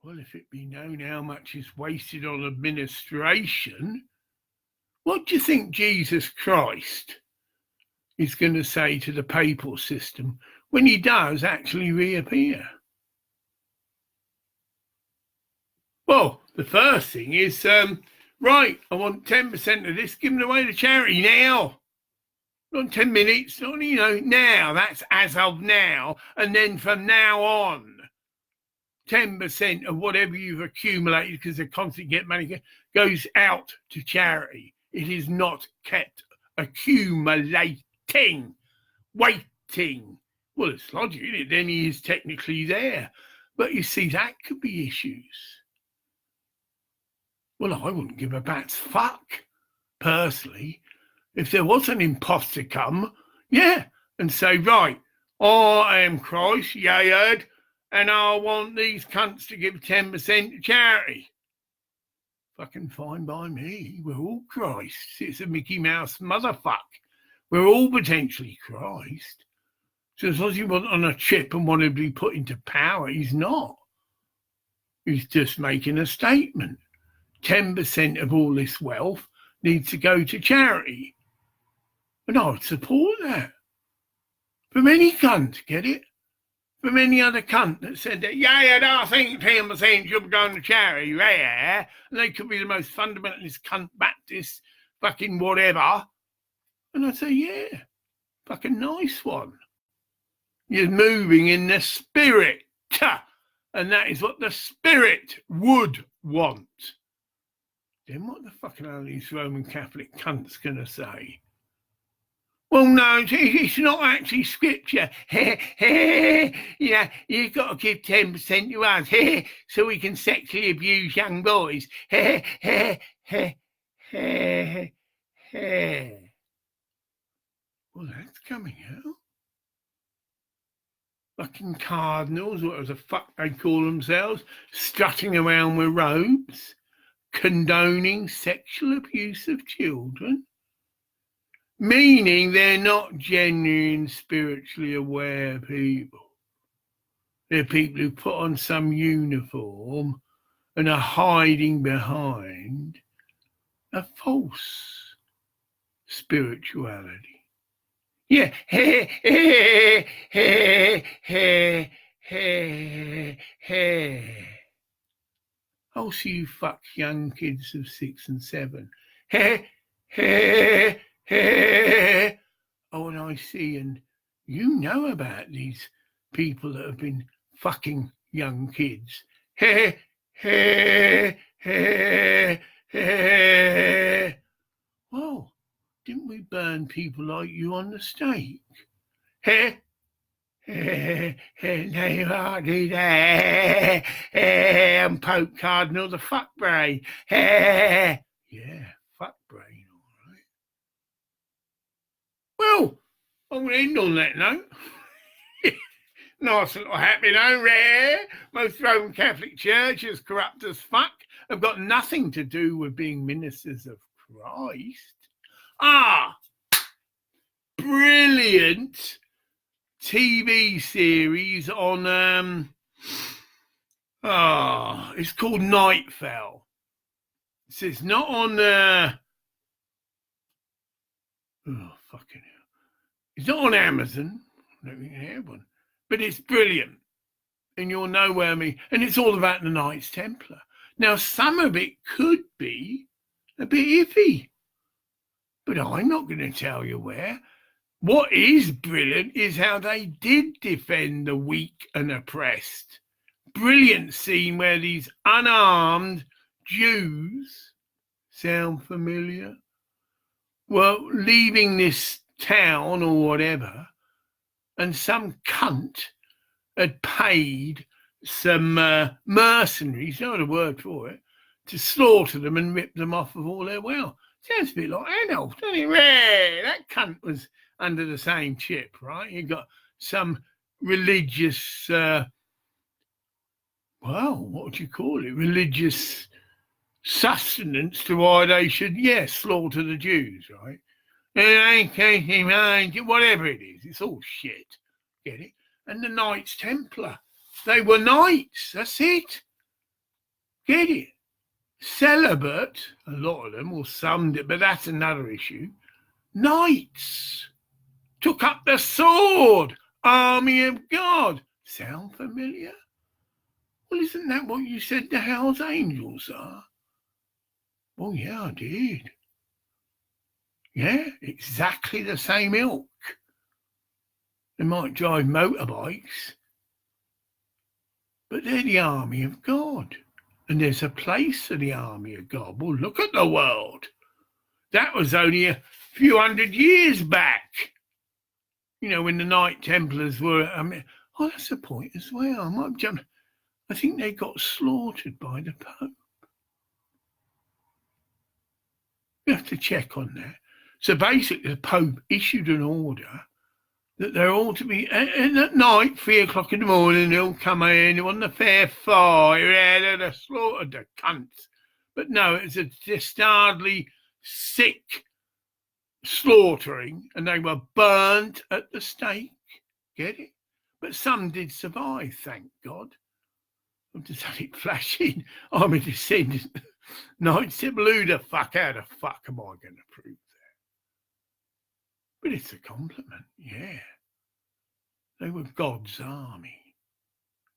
well, if it be known how much is wasted on administration, what do you think Jesus Christ is going to say to the papal system when he does actually reappear? Well, the first thing is, right, I want 10% of this given away to charity now. Not 10 minutes, not, now. That's as of now. And then from now on, 10% of whatever you've accumulated, because they constantly get money, goes out to charity. It is not kept accumulating, waiting. Well, it's logical, then he is technically there. But you see, that could be issues. Well, I wouldn't give a bat's fuck, personally. If there was an imposter come, and say, right, I am Christ, yea, heard, and I want these cunts to give 10% to charity. Fucking fine by me. We're all Christ. It's a Mickey Mouse motherfuck. We're all potentially Christ. So as long as he wasn't on a chip and wanted to be put into power, he's not. He's just making a statement. 10% of all this wealth needs to go to charity. And I would support that. From any cunt, get it? From any other cunt that said that, I think 10% should be going to charity, and they could be the most fundamentalist cunt Baptist, fucking whatever. And I'd say, fucking nice one. You're moving in the spirit. And that is what the spirit would want. Then what the fucking hell are these Roman Catholic cunts going to say? Well, no, it's not actually scripture. You've got to give 10% to us so we can sexually abuse young boys. Well, that's coming out. Fucking cardinals, whatever the fuck they call themselves, strutting around with robes, condoning sexual abuse of children. Meaning they're not genuine, spiritually aware people. They're people who put on some uniform and are hiding behind a false spirituality. Yeah. Oh, so you fuck young kids of 6 and 7. Oh, and I see, and you know about these people that have been fucking young kids. Well, didn't we burn people like you on the stake? They hardly there. And Pope Cardinal the fuck brain. Yeah, fuck brain, all right. Well, I'm going to end on that note. Nice little happy note, rare. Most Roman Catholic churches, corrupt as fuck, have got nothing to do with being ministers of Christ. Brilliant TV series on it's called Nightfall. So it's not on fucking hell. It's not on Amazon. I don't think I have one. But it's brilliant. And you'll know where I mean. And it's all about the Knights Templar. Now, some of it could be a bit iffy. But I'm not going to tell you where. What is brilliant is how they did defend the weak and oppressed. Brilliant scene where these unarmed Jews, sound familiar? Well, leaving this town or whatever, and some cunt had paid some mercenaries, no other word for it, to slaughter them and rip them off of all their wealth. Sounds a bit like Adolf, doesn't it? That cunt was under the same chip, right? You got some religious, what would you call it? Religious sustenance to why they should, slaughter the Jews, right? Whatever it is, it's all shit. Get it? And the Knights Templar, they were knights. That's it. Get it? Celibate, a lot of them, or some did, but that's another issue. Knights took up the sword. Army of God. Sound familiar? Well, isn't that what you said the Hell's Angels are? Oh, yeah, I did. Yeah, exactly the same ilk. They might drive motorbikes, but they're the army of God. And there's a place for the army of God. Well, look at the world. That was only a few hundred years back. You know, when the Knight Templars were... that's a point as well. I think they got slaughtered by the Pope. You have to check on that. So basically, the Pope issued an order that they're all to be, and at night, 3 o'clock in the morning, they'll come in on the fair fire, they'd slaughtered the cunts. But no, it's a dastardly, sick slaughtering, and they were burnt at the stake. Get it? But some did survive, thank God. I've just had it flash in. I'm a descendant. Knights Templar, who the fuck, how the fuck am I going to prove that? But it's a compliment, yeah. They were God's army,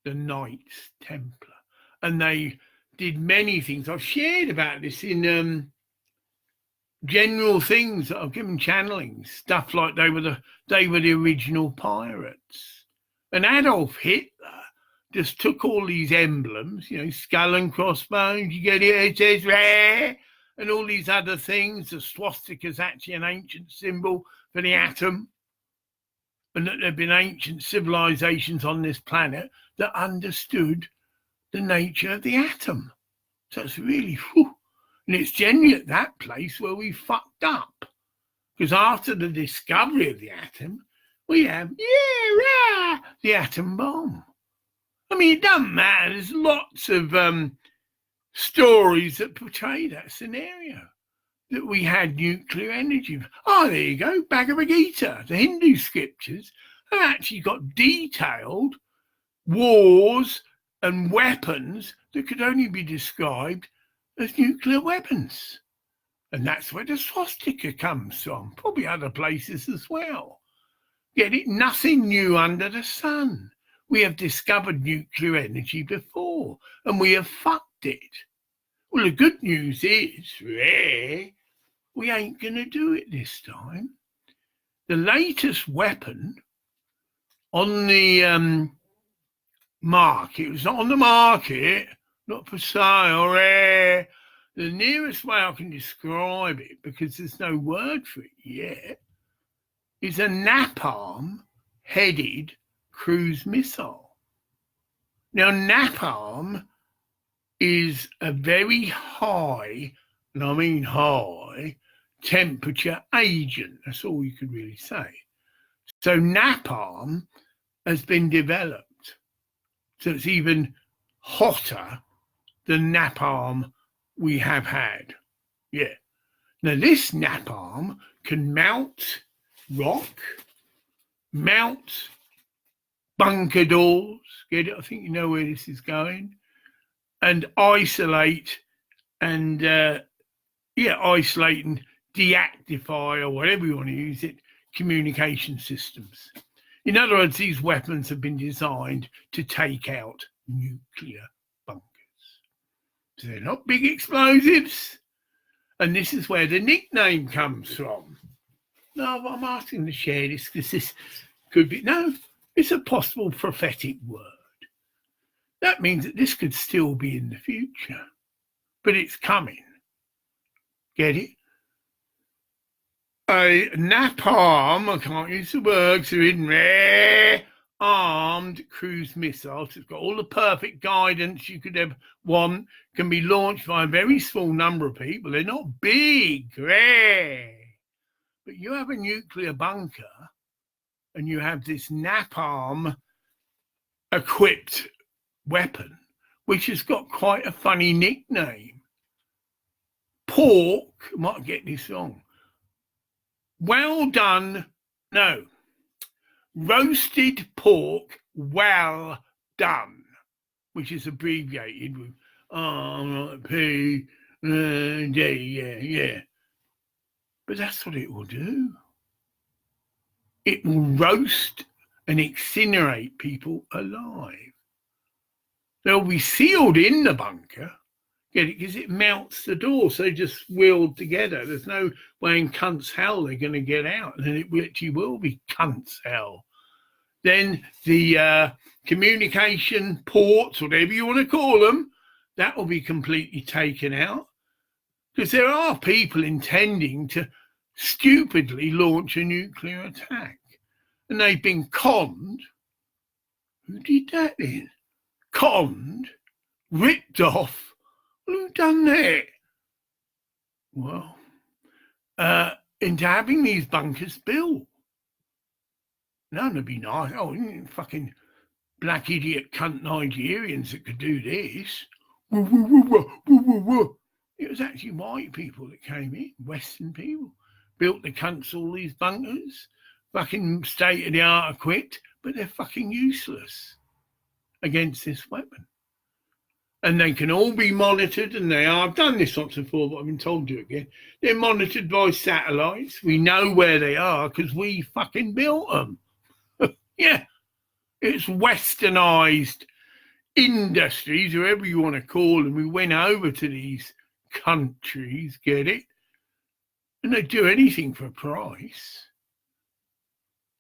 the Knights Templar. And they did many things. I've shared about this in general things that I've given channeling, stuff like they were the original pirates. And Adolf Hitler just took all these emblems, skull and crossbones, you get it says rare, and all these other things. The swastika is actually an ancient symbol for the atom, and that there have been ancient civilizations on this planet that understood the nature of the atom. So it's really, whew. And it's generally at that place where we fucked up. Because after the discovery of the atom, we have, the atom bomb. I mean, it doesn't matter. There's lots of stories that portray that scenario, that we had nuclear energy. Oh, there you go, Bhagavad Gita. The Hindu scriptures have actually got detailed wars and weapons that could only be described as nuclear weapons. And that's where the swastika comes from, probably other places as well. Get it? Nothing new under the sun. We have discovered nuclear energy before, and we have fucked it. Well, the good news is, we ain't going to do it this time. The latest weapon on the market, it was not on the market, not for sale, the nearest way I can describe it, because there's no word for it yet, is a napalm-headed cruise missile. Now, napalm is a very high, and I mean high, temperature agent. That's all you could really say. So napalm has been developed. So it's even hotter than napalm we have had. Yeah. Now this napalm can melt rock, melt bunker doors. Get it? I think you know where this is going. And isolate and isolate and deactify, or whatever you want to use it, communication systems. In other words, these weapons have been designed to take out nuclear bunkers. So they're not big explosives. And this is where the nickname comes from. No, I'm asking to share this because this could be, no, it's a possible prophetic word. That means that this could still be in the future, but it's coming. Get it? A napalm, I can't use the word, so in rare armed cruise missiles. It's got all the perfect guidance you could ever want, can be launched by a very small number of people. They're not big, rare. But you have a nuclear bunker and you have this napalm equipped weapon, which has got quite a funny nickname. Pork, I might get this wrong. Well done, no. Roasted pork, well done, which is abbreviated with P, D, yeah. But that's what it will do. It will roast and incinerate people alive. They'll be sealed in the bunker, get it? Because it melts the door, so they just wheeled together. There's no way in cunt's hell they're going to get out, and then it actually will be cunt's hell. Then the communication ports, whatever you want to call them, that will be completely taken out. Because there are people intending to stupidly launch a nuclear attack. And they've been conned. Who did that then? Conned, ripped off. Who done that? Well, into having these bunkers built. That would be nice. Oh, fucking black idiot cunt Nigerians that could do this. It was actually white people that came in, Western people, built the cunts all these bunkers, fucking state-of-the-art equipped, but they're fucking useless against this weapon. And they can all be monitored, and they are. I've done this once before, but I've been told to again. They're monitored by satellites. We know where they are because we fucking built them. Yeah, it's westernized industries, whoever you want to call them. We went over to these countries, get it? And they do anything for a price.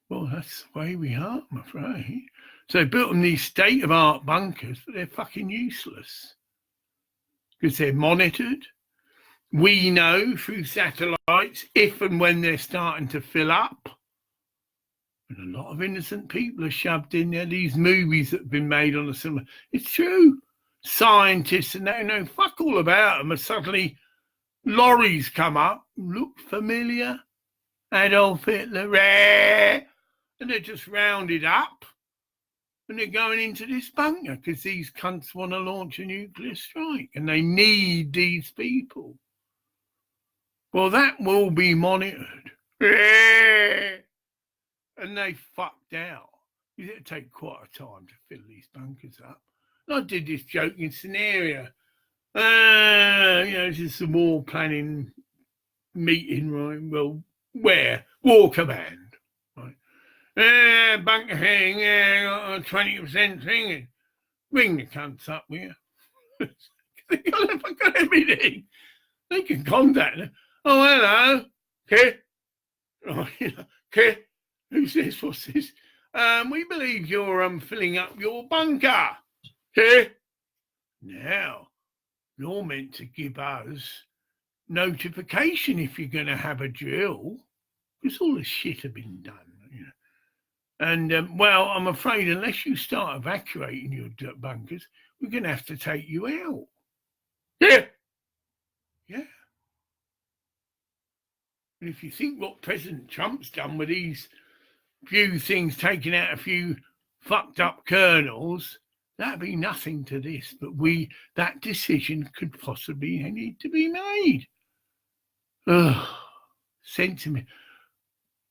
Well, that's the way we are, I'm afraid. So they built them these state-of-the-art bunkers, but they're fucking useless because they're monitored We know through satellites if and when they're starting to fill up. And a lot of innocent people are shoved in there. These movies that have been made on a similar... It's true. Scientists and they know fuck all about them, and suddenly lorries come up, look familiar, Adolf Hitler, and they're just rounded up and they're going into this bunker because these cunts want to launch a nuclear strike and they need these people. Well, that will be monitored. And they fucked out. It'd take quite a time to fill these bunkers up. And I did this joking scenario. Just a war planning meeting, right? Well, where? War command, right? Bunker thing, 20% thing. Ring the cunts up, will you? They've got everything. They can contact them. Oh, hello. Okay. Oh, okay. Who's this? What's this? We believe you're filling up your bunker. Okay. Now, you're meant to give us notification if you're going to have a drill, because all the shit have been done, And, I'm afraid unless you start evacuating your bunkers, we're going to have to take you out. Yeah. Yeah. And if you think what President Trump's done with these few things, taking out a few fucked up colonels, that'd be nothing to this. But that decision could possibly need to be made. Sentiment.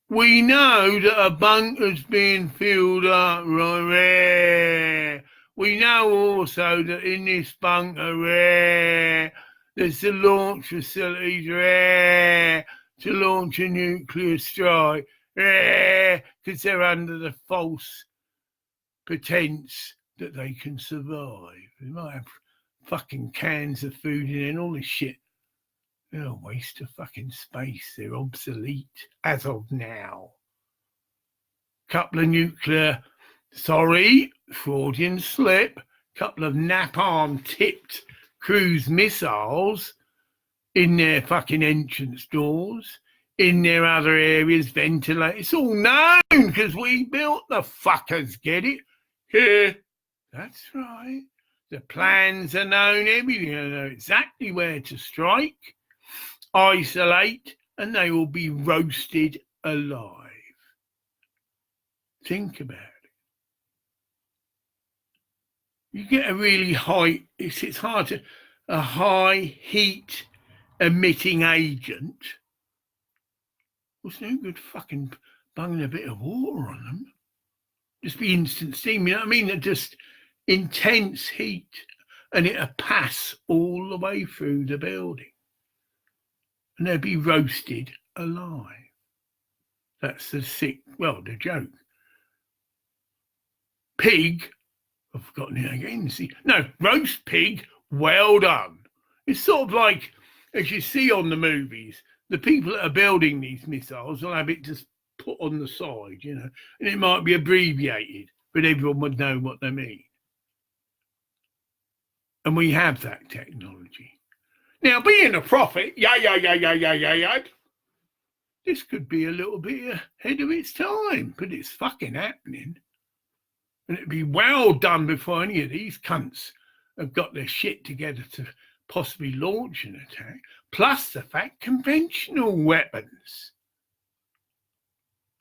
We know that a bunker's being filled up, right? We know also that in this bunker, there's the launch facilities to launch a nuclear strike, because they're under the false pretense that they can survive. They might have fucking cans of food in it and all this shit. They're a waste of fucking space. They're obsolete as of now. Couple of nuclear, Freudian slip, couple of napalm-tipped cruise missiles in their fucking entrance doors, in their other areas, ventilated. It's all known because we built the fuckers, get it? Yeah, that's right. The plans are known, everything. I know exactly where to strike, isolate, and they will be roasted alive. Think about it. You get a really high, it's hard to, a high heat emitting agent. Well, it's no good fucking bunging a bit of water on them. Just be instant steam, you know what I mean? They're just intense heat, and it'll pass all the way through the building. And they'll be roasted alive. That's the joke. Pig, I've forgotten it again. Roast pig, well done. It's sort of like, as you see on the movies, the people that are building these missiles will have it just put on the side, and it might be abbreviated, but everyone would know what they mean. And we have that technology. Now, being a prophet, this could be a little bit ahead of its time, but it's fucking happening. And it'd be well done before any of these cunts have got their shit together to possibly launch an attack. Plus the fact, conventional weapons.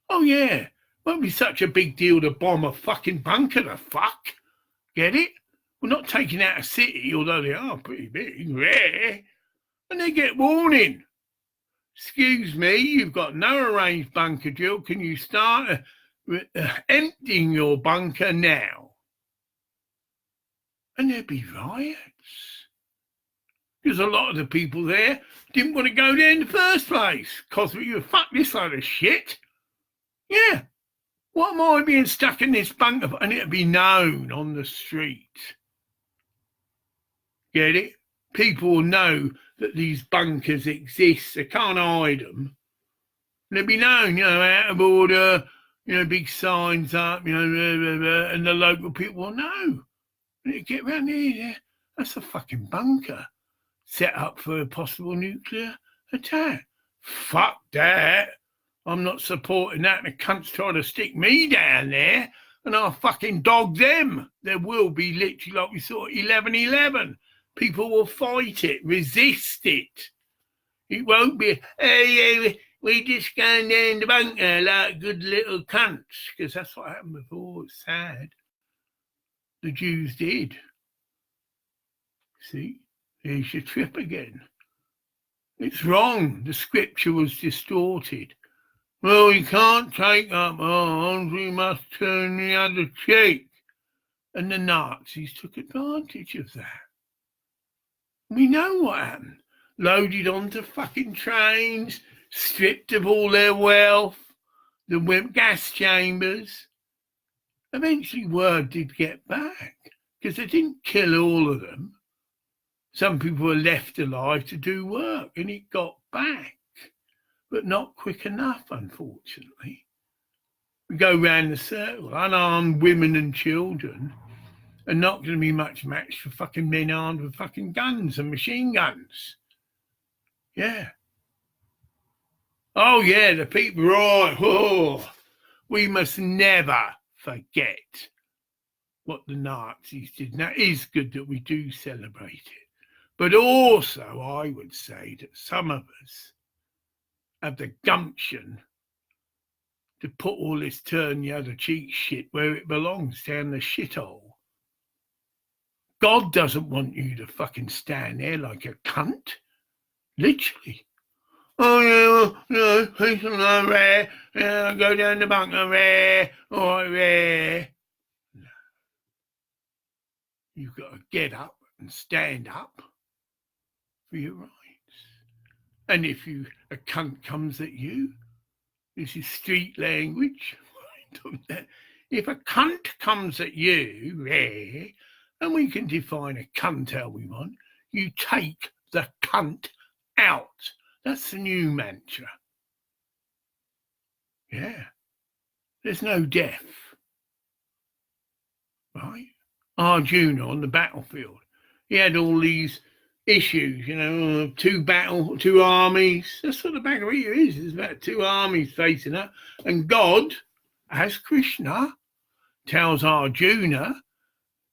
Oh, yeah. Won't be such a big deal to bomb a fucking bunker, the fuck. Get it? We're not taking out a city, although they are pretty big, rare. And they get warning. Excuse me, you've got no arranged bunker drill. Can you start emptying your bunker now? And there'd be riots. Because a lot of the people there didn't want to go there in the first place. Because you fuck this load of shit. Yeah. What am I being stuck in this bunker? And it'd be known on the street. Get it? People know that these bunkers exist. They can't hide them. And it'd be known, out of order, big signs up, and the local people will know. And it'd get around here, that's a fucking bunker. set up for a possible nuclear attack. Fuck that. I'm not supporting that. The cunts try to stick me down there and I'll fucking dog them. There will be literally, like we saw at 11/11. People will fight it, resist it. It won't be, hey, we just going down the bunker like good little cunts, because that's what happened before. It's sad. The Jews did. See, there's your trip again. It's wrong. The scripture was distorted. Well, we can't take up arms, we must turn the other cheek. And the Nazis took advantage of that. We know what happened. Loaded onto fucking trains, stripped of all their wealth, the gas chambers. Eventually word did get back, because they didn't kill all of them. Some people were left alive to do work, and it got back. But not quick enough, unfortunately. We go round the circle. Unarmed women and children are not going to be much match for fucking men armed with fucking guns and machine guns. Yeah. Oh, yeah, the people, right. Oh, we must never forget what the Nazis did. Now, it is good that we do celebrate it. But also, I would say that some of us have the gumption to put all this turn the other cheek shit where it belongs, down the shithole. God doesn't want you to fucking stand there like a cunt. Literally. Oh, yeah, well, no, peace and love, rare. Yeah, go down the bunker, rare. All right, rare. No. You've got to get up and stand up for your rights. And if a cunt comes at you, this is street language. If a cunt comes at you, and we can define a cunt how we want, you take the cunt out. That's the new mantra. Yeah. There's no death. Right? Arjuna on the battlefield, he had all these issues, two armies. That's what the Bhagavad Gita is. It's about two armies facing up. And God, as Krishna, tells Arjuna,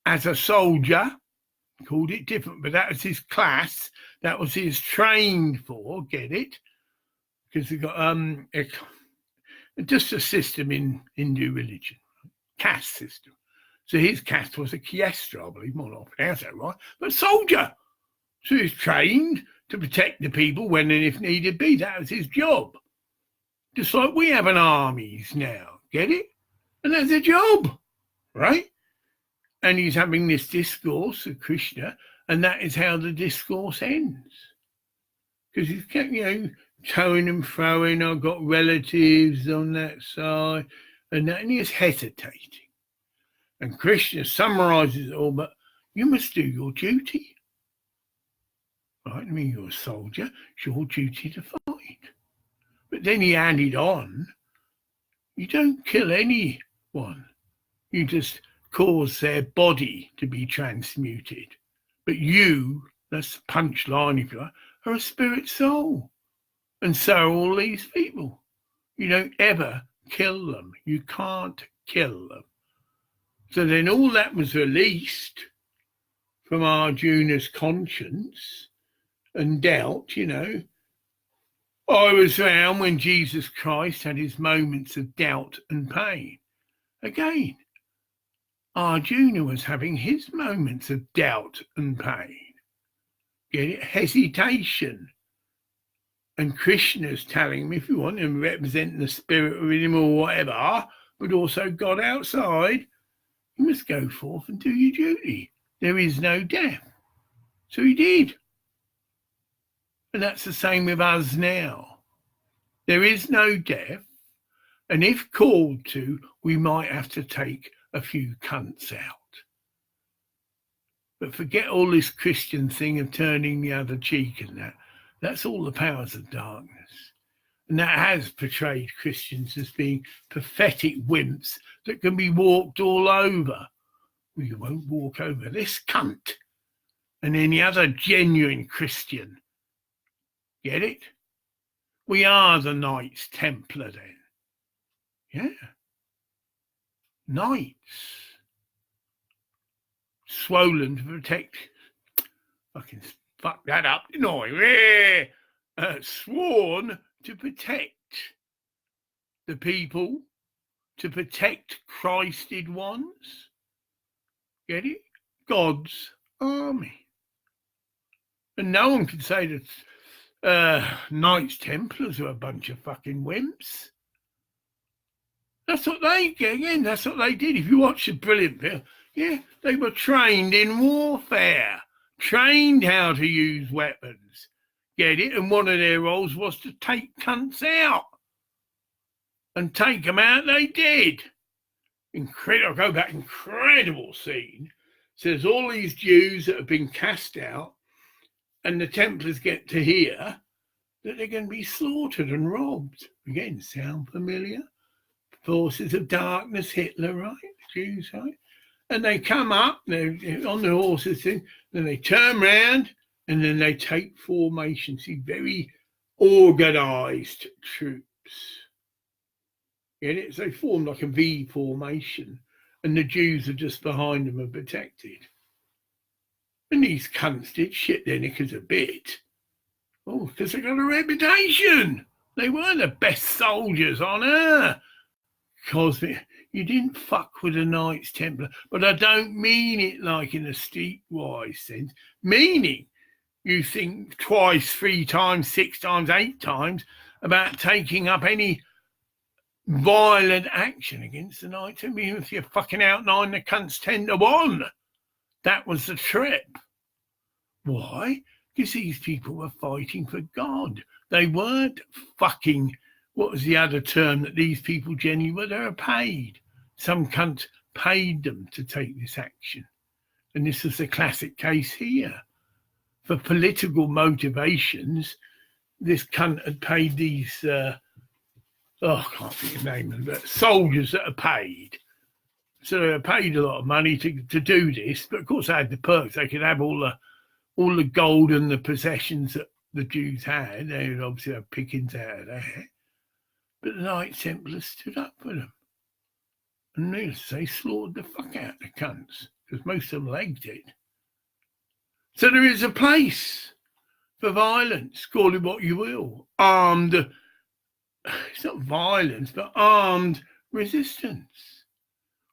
as a soldier, called it different, but that was his class, that was his trained for, get it? Because they got just a system in Hindu religion, caste system. So his caste was a Kyestra, I believe, more not pronounce that right, but soldier. So he's trained to protect the people when and if needed be. That was his job. Just like we have an armies now, get it? And that's a job, right? And he's having this discourse of Krishna, and that is how the discourse ends. Because he's kept, towing and throwing. I've got relatives on that side, and he's hesitating. And Krishna summarizes it all, but you must do your duty. Right? I mean, you're a soldier, it's your duty to fight. But then he added on, you don't kill anyone. You just cause their body to be transmuted. But you, that's the punchline if you like, are a spirit soul. And so are all these people. You don't ever kill them. You can't kill them. So then all that was released from Arjuna's conscience and doubt, I was around when Jesus Christ had his moments of doubt and pain. Again, Arjuna was having his moments of doubt and pain. Get it? Hesitation. And Krishna's telling him, if you want him representing the spirit within him or whatever, but also God outside, you must go forth and do your duty. There is no death. So he did. And that's the same with us now. There is no death. And if called to, we might have to take a few cunts out. But forget all this Christian thing of turning the other cheek and that. That's all the powers of darkness. And that has portrayed Christians as being pathetic wimps that can be walked all over. Well, you won't walk over this cunt. and any other genuine Christian. Get it? We are the Knights Templar then. Yeah. Knights. Swollen to protect. Fucking fuck that up, didn't I? Yeah. Sworn to protect the people, to protect Christed ones. Get it? God's army. And no one can say that Knights Templars are a bunch of fucking wimps. That's what they, again, that's what they did. If you watch the brilliant film, yeah, they were trained in warfare, trained how to use weapons. Get it? And one of their roles was to take cunts out. And take them out, they did. Incredible, go back, incredible scene. Says all these Jews that have been cast out, and the Templars get to hear that they're going to be slaughtered and robbed. Again, sound familiar? Forces of darkness, Hitler, right? The Jews, right? And they come up, they're on the horses, then they turn round, and then they take formation. See, very organised troops. Get it? So they form like a V formation, and the Jews are just behind them and protected. And these cunts did shit their knickers a bit. Oh, because they got a reputation. They weren't the best soldiers on earth. Because you didn't fuck with the Knights Templar. But I don't mean it like in a streetwise sense. Meaning you think twice, 3 times, 6 times, 8 times about taking up any violent action against the Knights Templar. Even if you fucking outline the cunts 10-1. That was the trip. Why? Because these people were fighting for God. They weren't fucking, what was the other term that these people genuinely were? They were paid. Some cunt paid them to take this action. And this is the classic case here. For political motivations, this cunt had paid these, I can't think of the name of them, but soldiers that are paid. So they were paid a lot of money to do this, but of course they had the perks. They could have all the gold and the possessions that the Jews had. They would obviously have pickings out of that. But the Knights Templars stood up for them. And they slaughtered the fuck out of the cunts, because most of them legged it. So there is a place for violence, call it what you will. Armed, it's not violence, but armed resistance.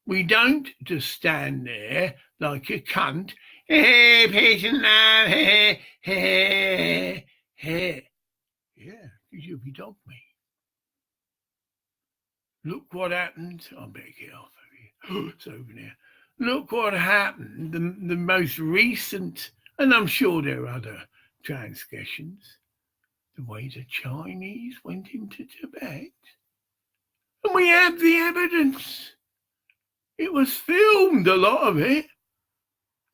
We don't just stand there like a cunt. Hey, peace and love. Hey, hey, hey. Yeah, because you'll be dog meat. Look what happened. I better get off of here. It's over there. Look what happened. The most recent, and I'm sure there are other transgressions, the way the Chinese went into Tibet. And we have the evidence. It was filmed, a lot of it.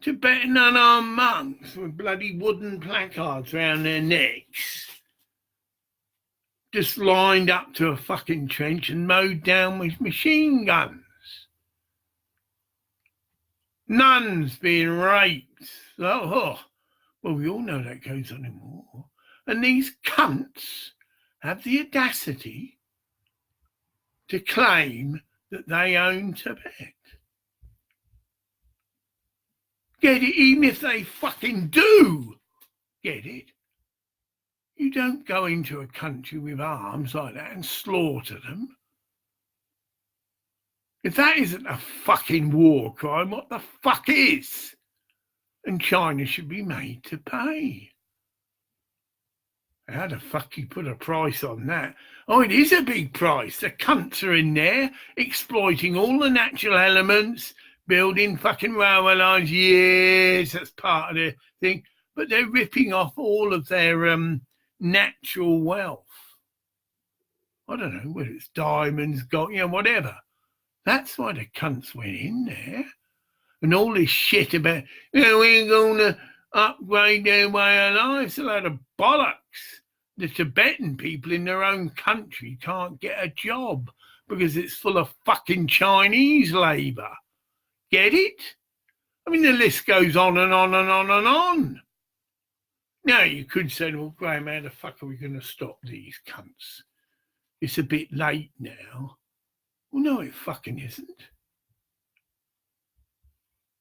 Tibetan unarmed monks with bloody wooden placards around their necks, just lined up to a fucking trench and mowed down with machine guns. Nuns being raped. Well, we all know that goes on in war. And these cunts have the audacity to claim that they own Tibet. Get it? Even if they fucking do get it, you don't go into a country with arms like that and slaughter them. If that isn't a fucking war crime, what the fuck is? And China should be made to pay. How the fuck you put a price on that? Oh, it is a big price. The cunts are in there exploiting all the natural elements, building fucking railway lines. Yes, that's part of the thing. But they're ripping off all of their natural wealth. I don't know whether it's diamonds, gold, whatever. That's why the cunts went in there. And all this shit about, we're going to upgrade their way of life. It's a load of bollocks. The Tibetan people in their own country can't get a job because it's full of fucking Chinese labour. Get it? I mean, the list goes on and on and on and on. Now, you could say, well, Graham, how the fuck are we going to stop these cunts? It's a bit late now. Well, no, it fucking isn't.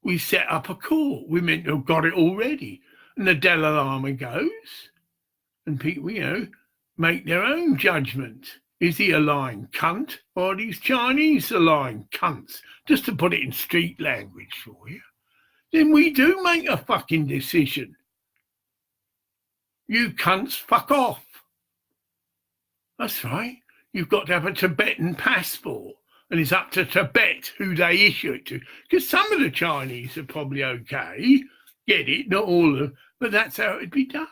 We set up a court. We meant to have got it already. And the Dalai Lama goes, and people, make their own judgment. Is he a lying cunt, or are these Chinese a lying cunts? Just to put it in street language for you. Then we do make a fucking decision. You cunts, fuck off. That's right. You've got to have a Tibetan passport. And it's up to Tibet who they issue it to. Because some of the Chinese are probably okay. Get it, not all of them. But that's how it'd be done.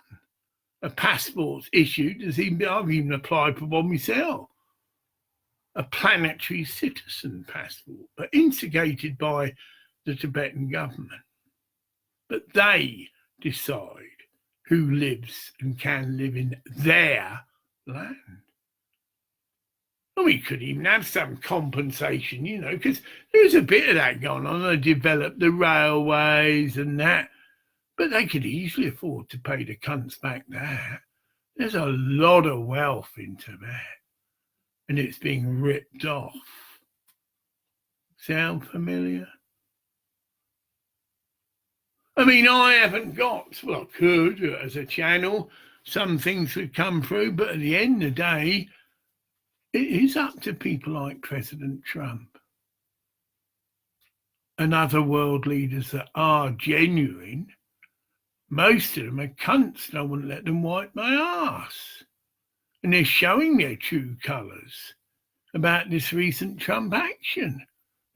A passport's issued. I've even applied for one myself. A planetary citizen passport. But instigated by the Tibetan government. But they decide who lives and can live in their land. We could even have some compensation, because there's a bit of that going on. They developed the railways and that, but they could easily afford to pay the cunts back that. There's a lot of wealth in Tibet, and it's being ripped off. Sound familiar? I mean, I haven't got, well, I could as a channel, some things would come through, but at the end of the day, it is up to people like President Trump and other world leaders that are genuine. Most of them are cunts. I wouldn't let them wipe my ass. And they're showing their true colours about this recent Trump action.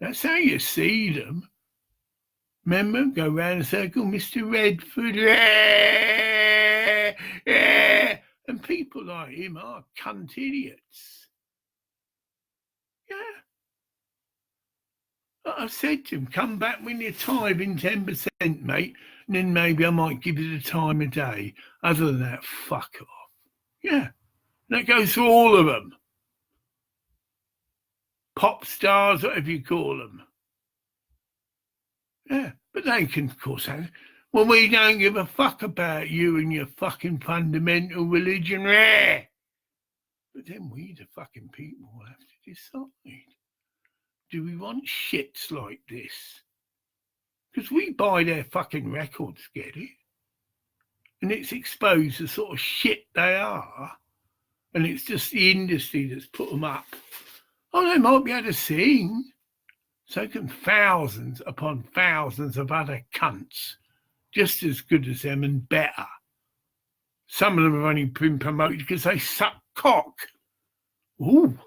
That's how you see them. Remember, go round a circle, Mr. Redford. And people like him are cunt idiots. Yeah. I've said to him, come back when you're tithing 10%, mate, and then maybe I might give you the time of day. Other than that, fuck off. Yeah. That goes for all of them. Pop stars, whatever you call them. Yeah, but they can, of course, have. Well, we don't give a fuck about you and your fucking fundamental religion. But then we, the fucking people, will have to decide. Do we want shits like this? Because we buy their fucking records, get it? And it's exposed the sort of shit they are. And it's just the industry that's put them up. Oh, they might be able to sing. So can thousands upon thousands of other cunts, just as good as them and better. Some of them have only been promoted because they suck cock. Ooh.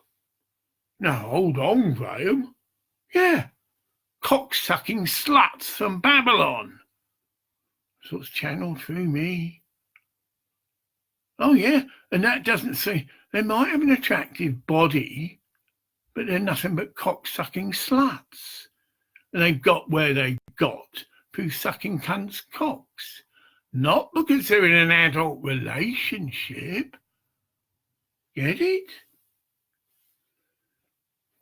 Now, hold on, Graham. Yeah. Cock-sucking sluts from Babylon. So it's channeled through me. Oh, yeah. And that doesn't say they might have an attractive body, but they're nothing but cock-sucking sluts. And they've got where they got through sucking cunts' cocks. Not because they're in an adult relationship. Get it?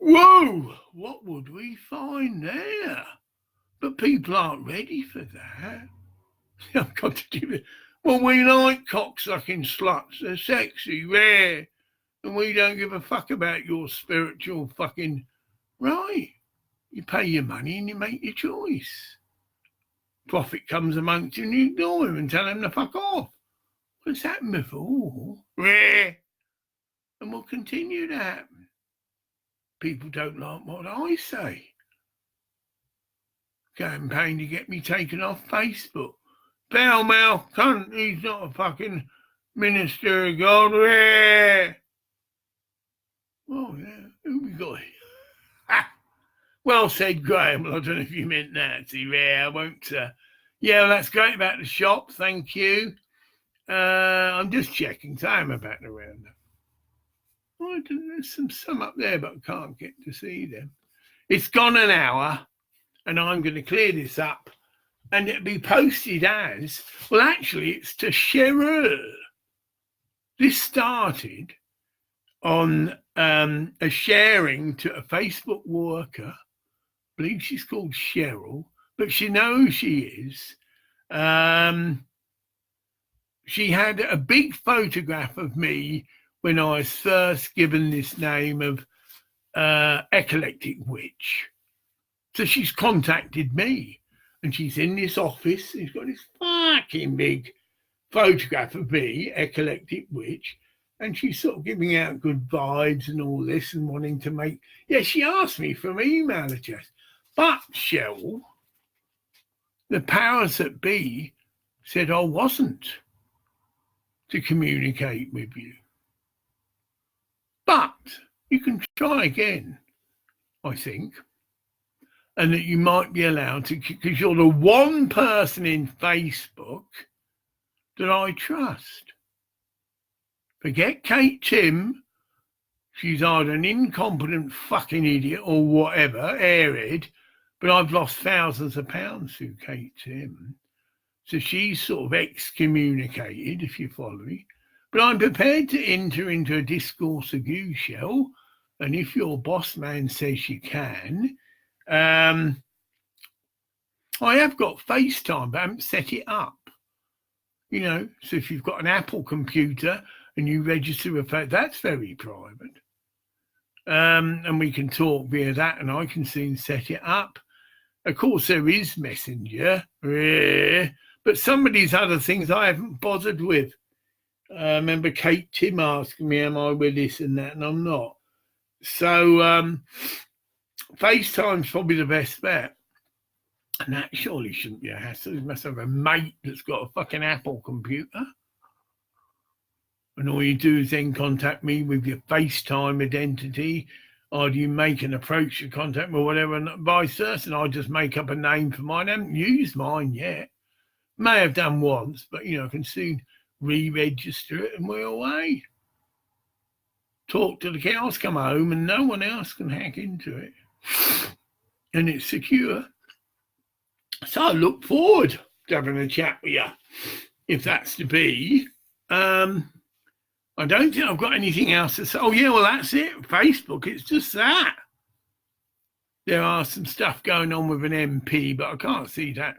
Whoa! What would we find there? But people aren't ready for that. I've got to do it. Well, we like cock-sucking sluts. They're sexy, rare. And we don't give a fuck about your spiritual fucking right. You pay your money and you make your choice. Prophet comes amongst you and you ignore him and tell him to fuck off. What's happened before? Rare. And will continue to happen. People don't like what I say. Campaign to get me taken off Facebook. Pell mouth cunt, he's not a fucking minister of God. Rare. Oh, yeah. Who we got here? Well said, Graham. Well, I don't know if you meant that. Yeah, I won't. Yeah, well, that's great about the shop. Thank you. I'm just checking. So I'm about to round up. Oh, there's some up there, but I can't get to see them. It's gone an hour, and I'm going to clear this up, and it'll be posted as, well, actually, it's to Cheryl. This started on a sharing to a Facebook worker. I believe she's called Cheryl, but she knows she is. She had a big photograph of me when I was first given this name of Eclectic Witch. So she's contacted me, and she's in this office. She's got this fucking big photograph of me, Eclectic Witch, and she's sort of giving out good vibes and all this and wanting to make... Yeah, she asked me for my email address. But, Cheryl, the powers that be said I wasn't to communicate with you. But you can try again, I think, and that you might be allowed to, because you're the one person in Facebook that I trust. Forget Kate Tim. She's either an incompetent fucking idiot or whatever, airhead, but I've lost thousands of pounds through Kate Tim. So she's sort of excommunicated, if you follow me. But I'm prepared to enter into a discourse of you, Shell, and if your boss man says you can, I have got FaceTime, but I haven't set it up. You know, so if you've got an Apple computer and you register with that, that's very private. And we can talk via that, and I can soon set it up. Of course, there is Messenger, but some of these other things I haven't bothered with. I remember Kate Tim asking me, am I with this and that, and I'm not. So FaceTime's probably the best bet. And that surely shouldn't be a hassle. You must have a mate that's got a fucking Apple computer. And all you do is then contact me with your FaceTime identity, or do you make an approach to contact me or whatever, and vice versa. And I just make up a name for mine. I haven't used mine yet. May have done once, but, you know, I can soon re-register it and we're away. Talk till the cows come home and no one else can hack into it. And it's secure. So I look forward to having a chat with you, if that's to be. I don't think I've got anything else to say. Oh, yeah, well, that's it. Facebook, it's just that. There are some stuff going on with an MP, but I can't see that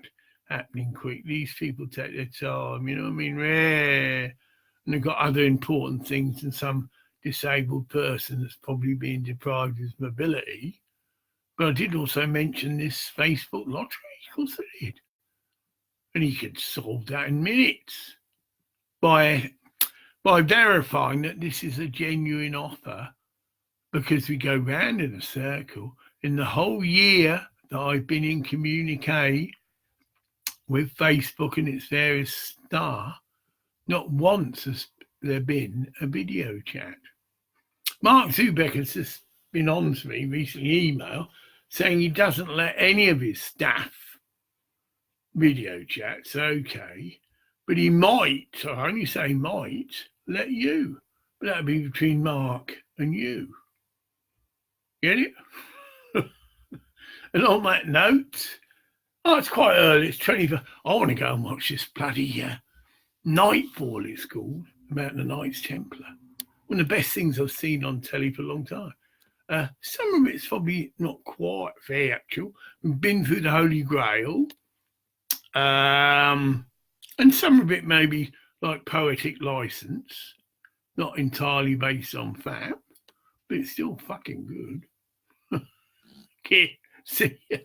happening quick. These people take their time, you know what I mean? Rare. And they've got other important things than some disabled person that's probably being deprived of his mobility. But I did also mention this Facebook lottery. Of course I did. And he could solve that in minutes by verifying that this is a genuine offer, because we go round in a circle. In the whole year that I've been in communique with Facebook and its various staff, not once has there been a video chat. Mark Zubeck has just been on to me recently, email, saying he doesn't let any of his staff video chats, okay, but he might, I only say might, let you, but that'd be between Mark and you. Get it? And on that note, it's quite early, it's 24. I want to go and watch this bloody Nightfall, it's called, about the Knights Templar. One of the best things I've seen on telly for a long time. Some of it's probably not quite fair, actual. We've been through the Holy Grail. And some of it may be like poetic license, not entirely based on fact, but it's still fucking good. Okay, see ya.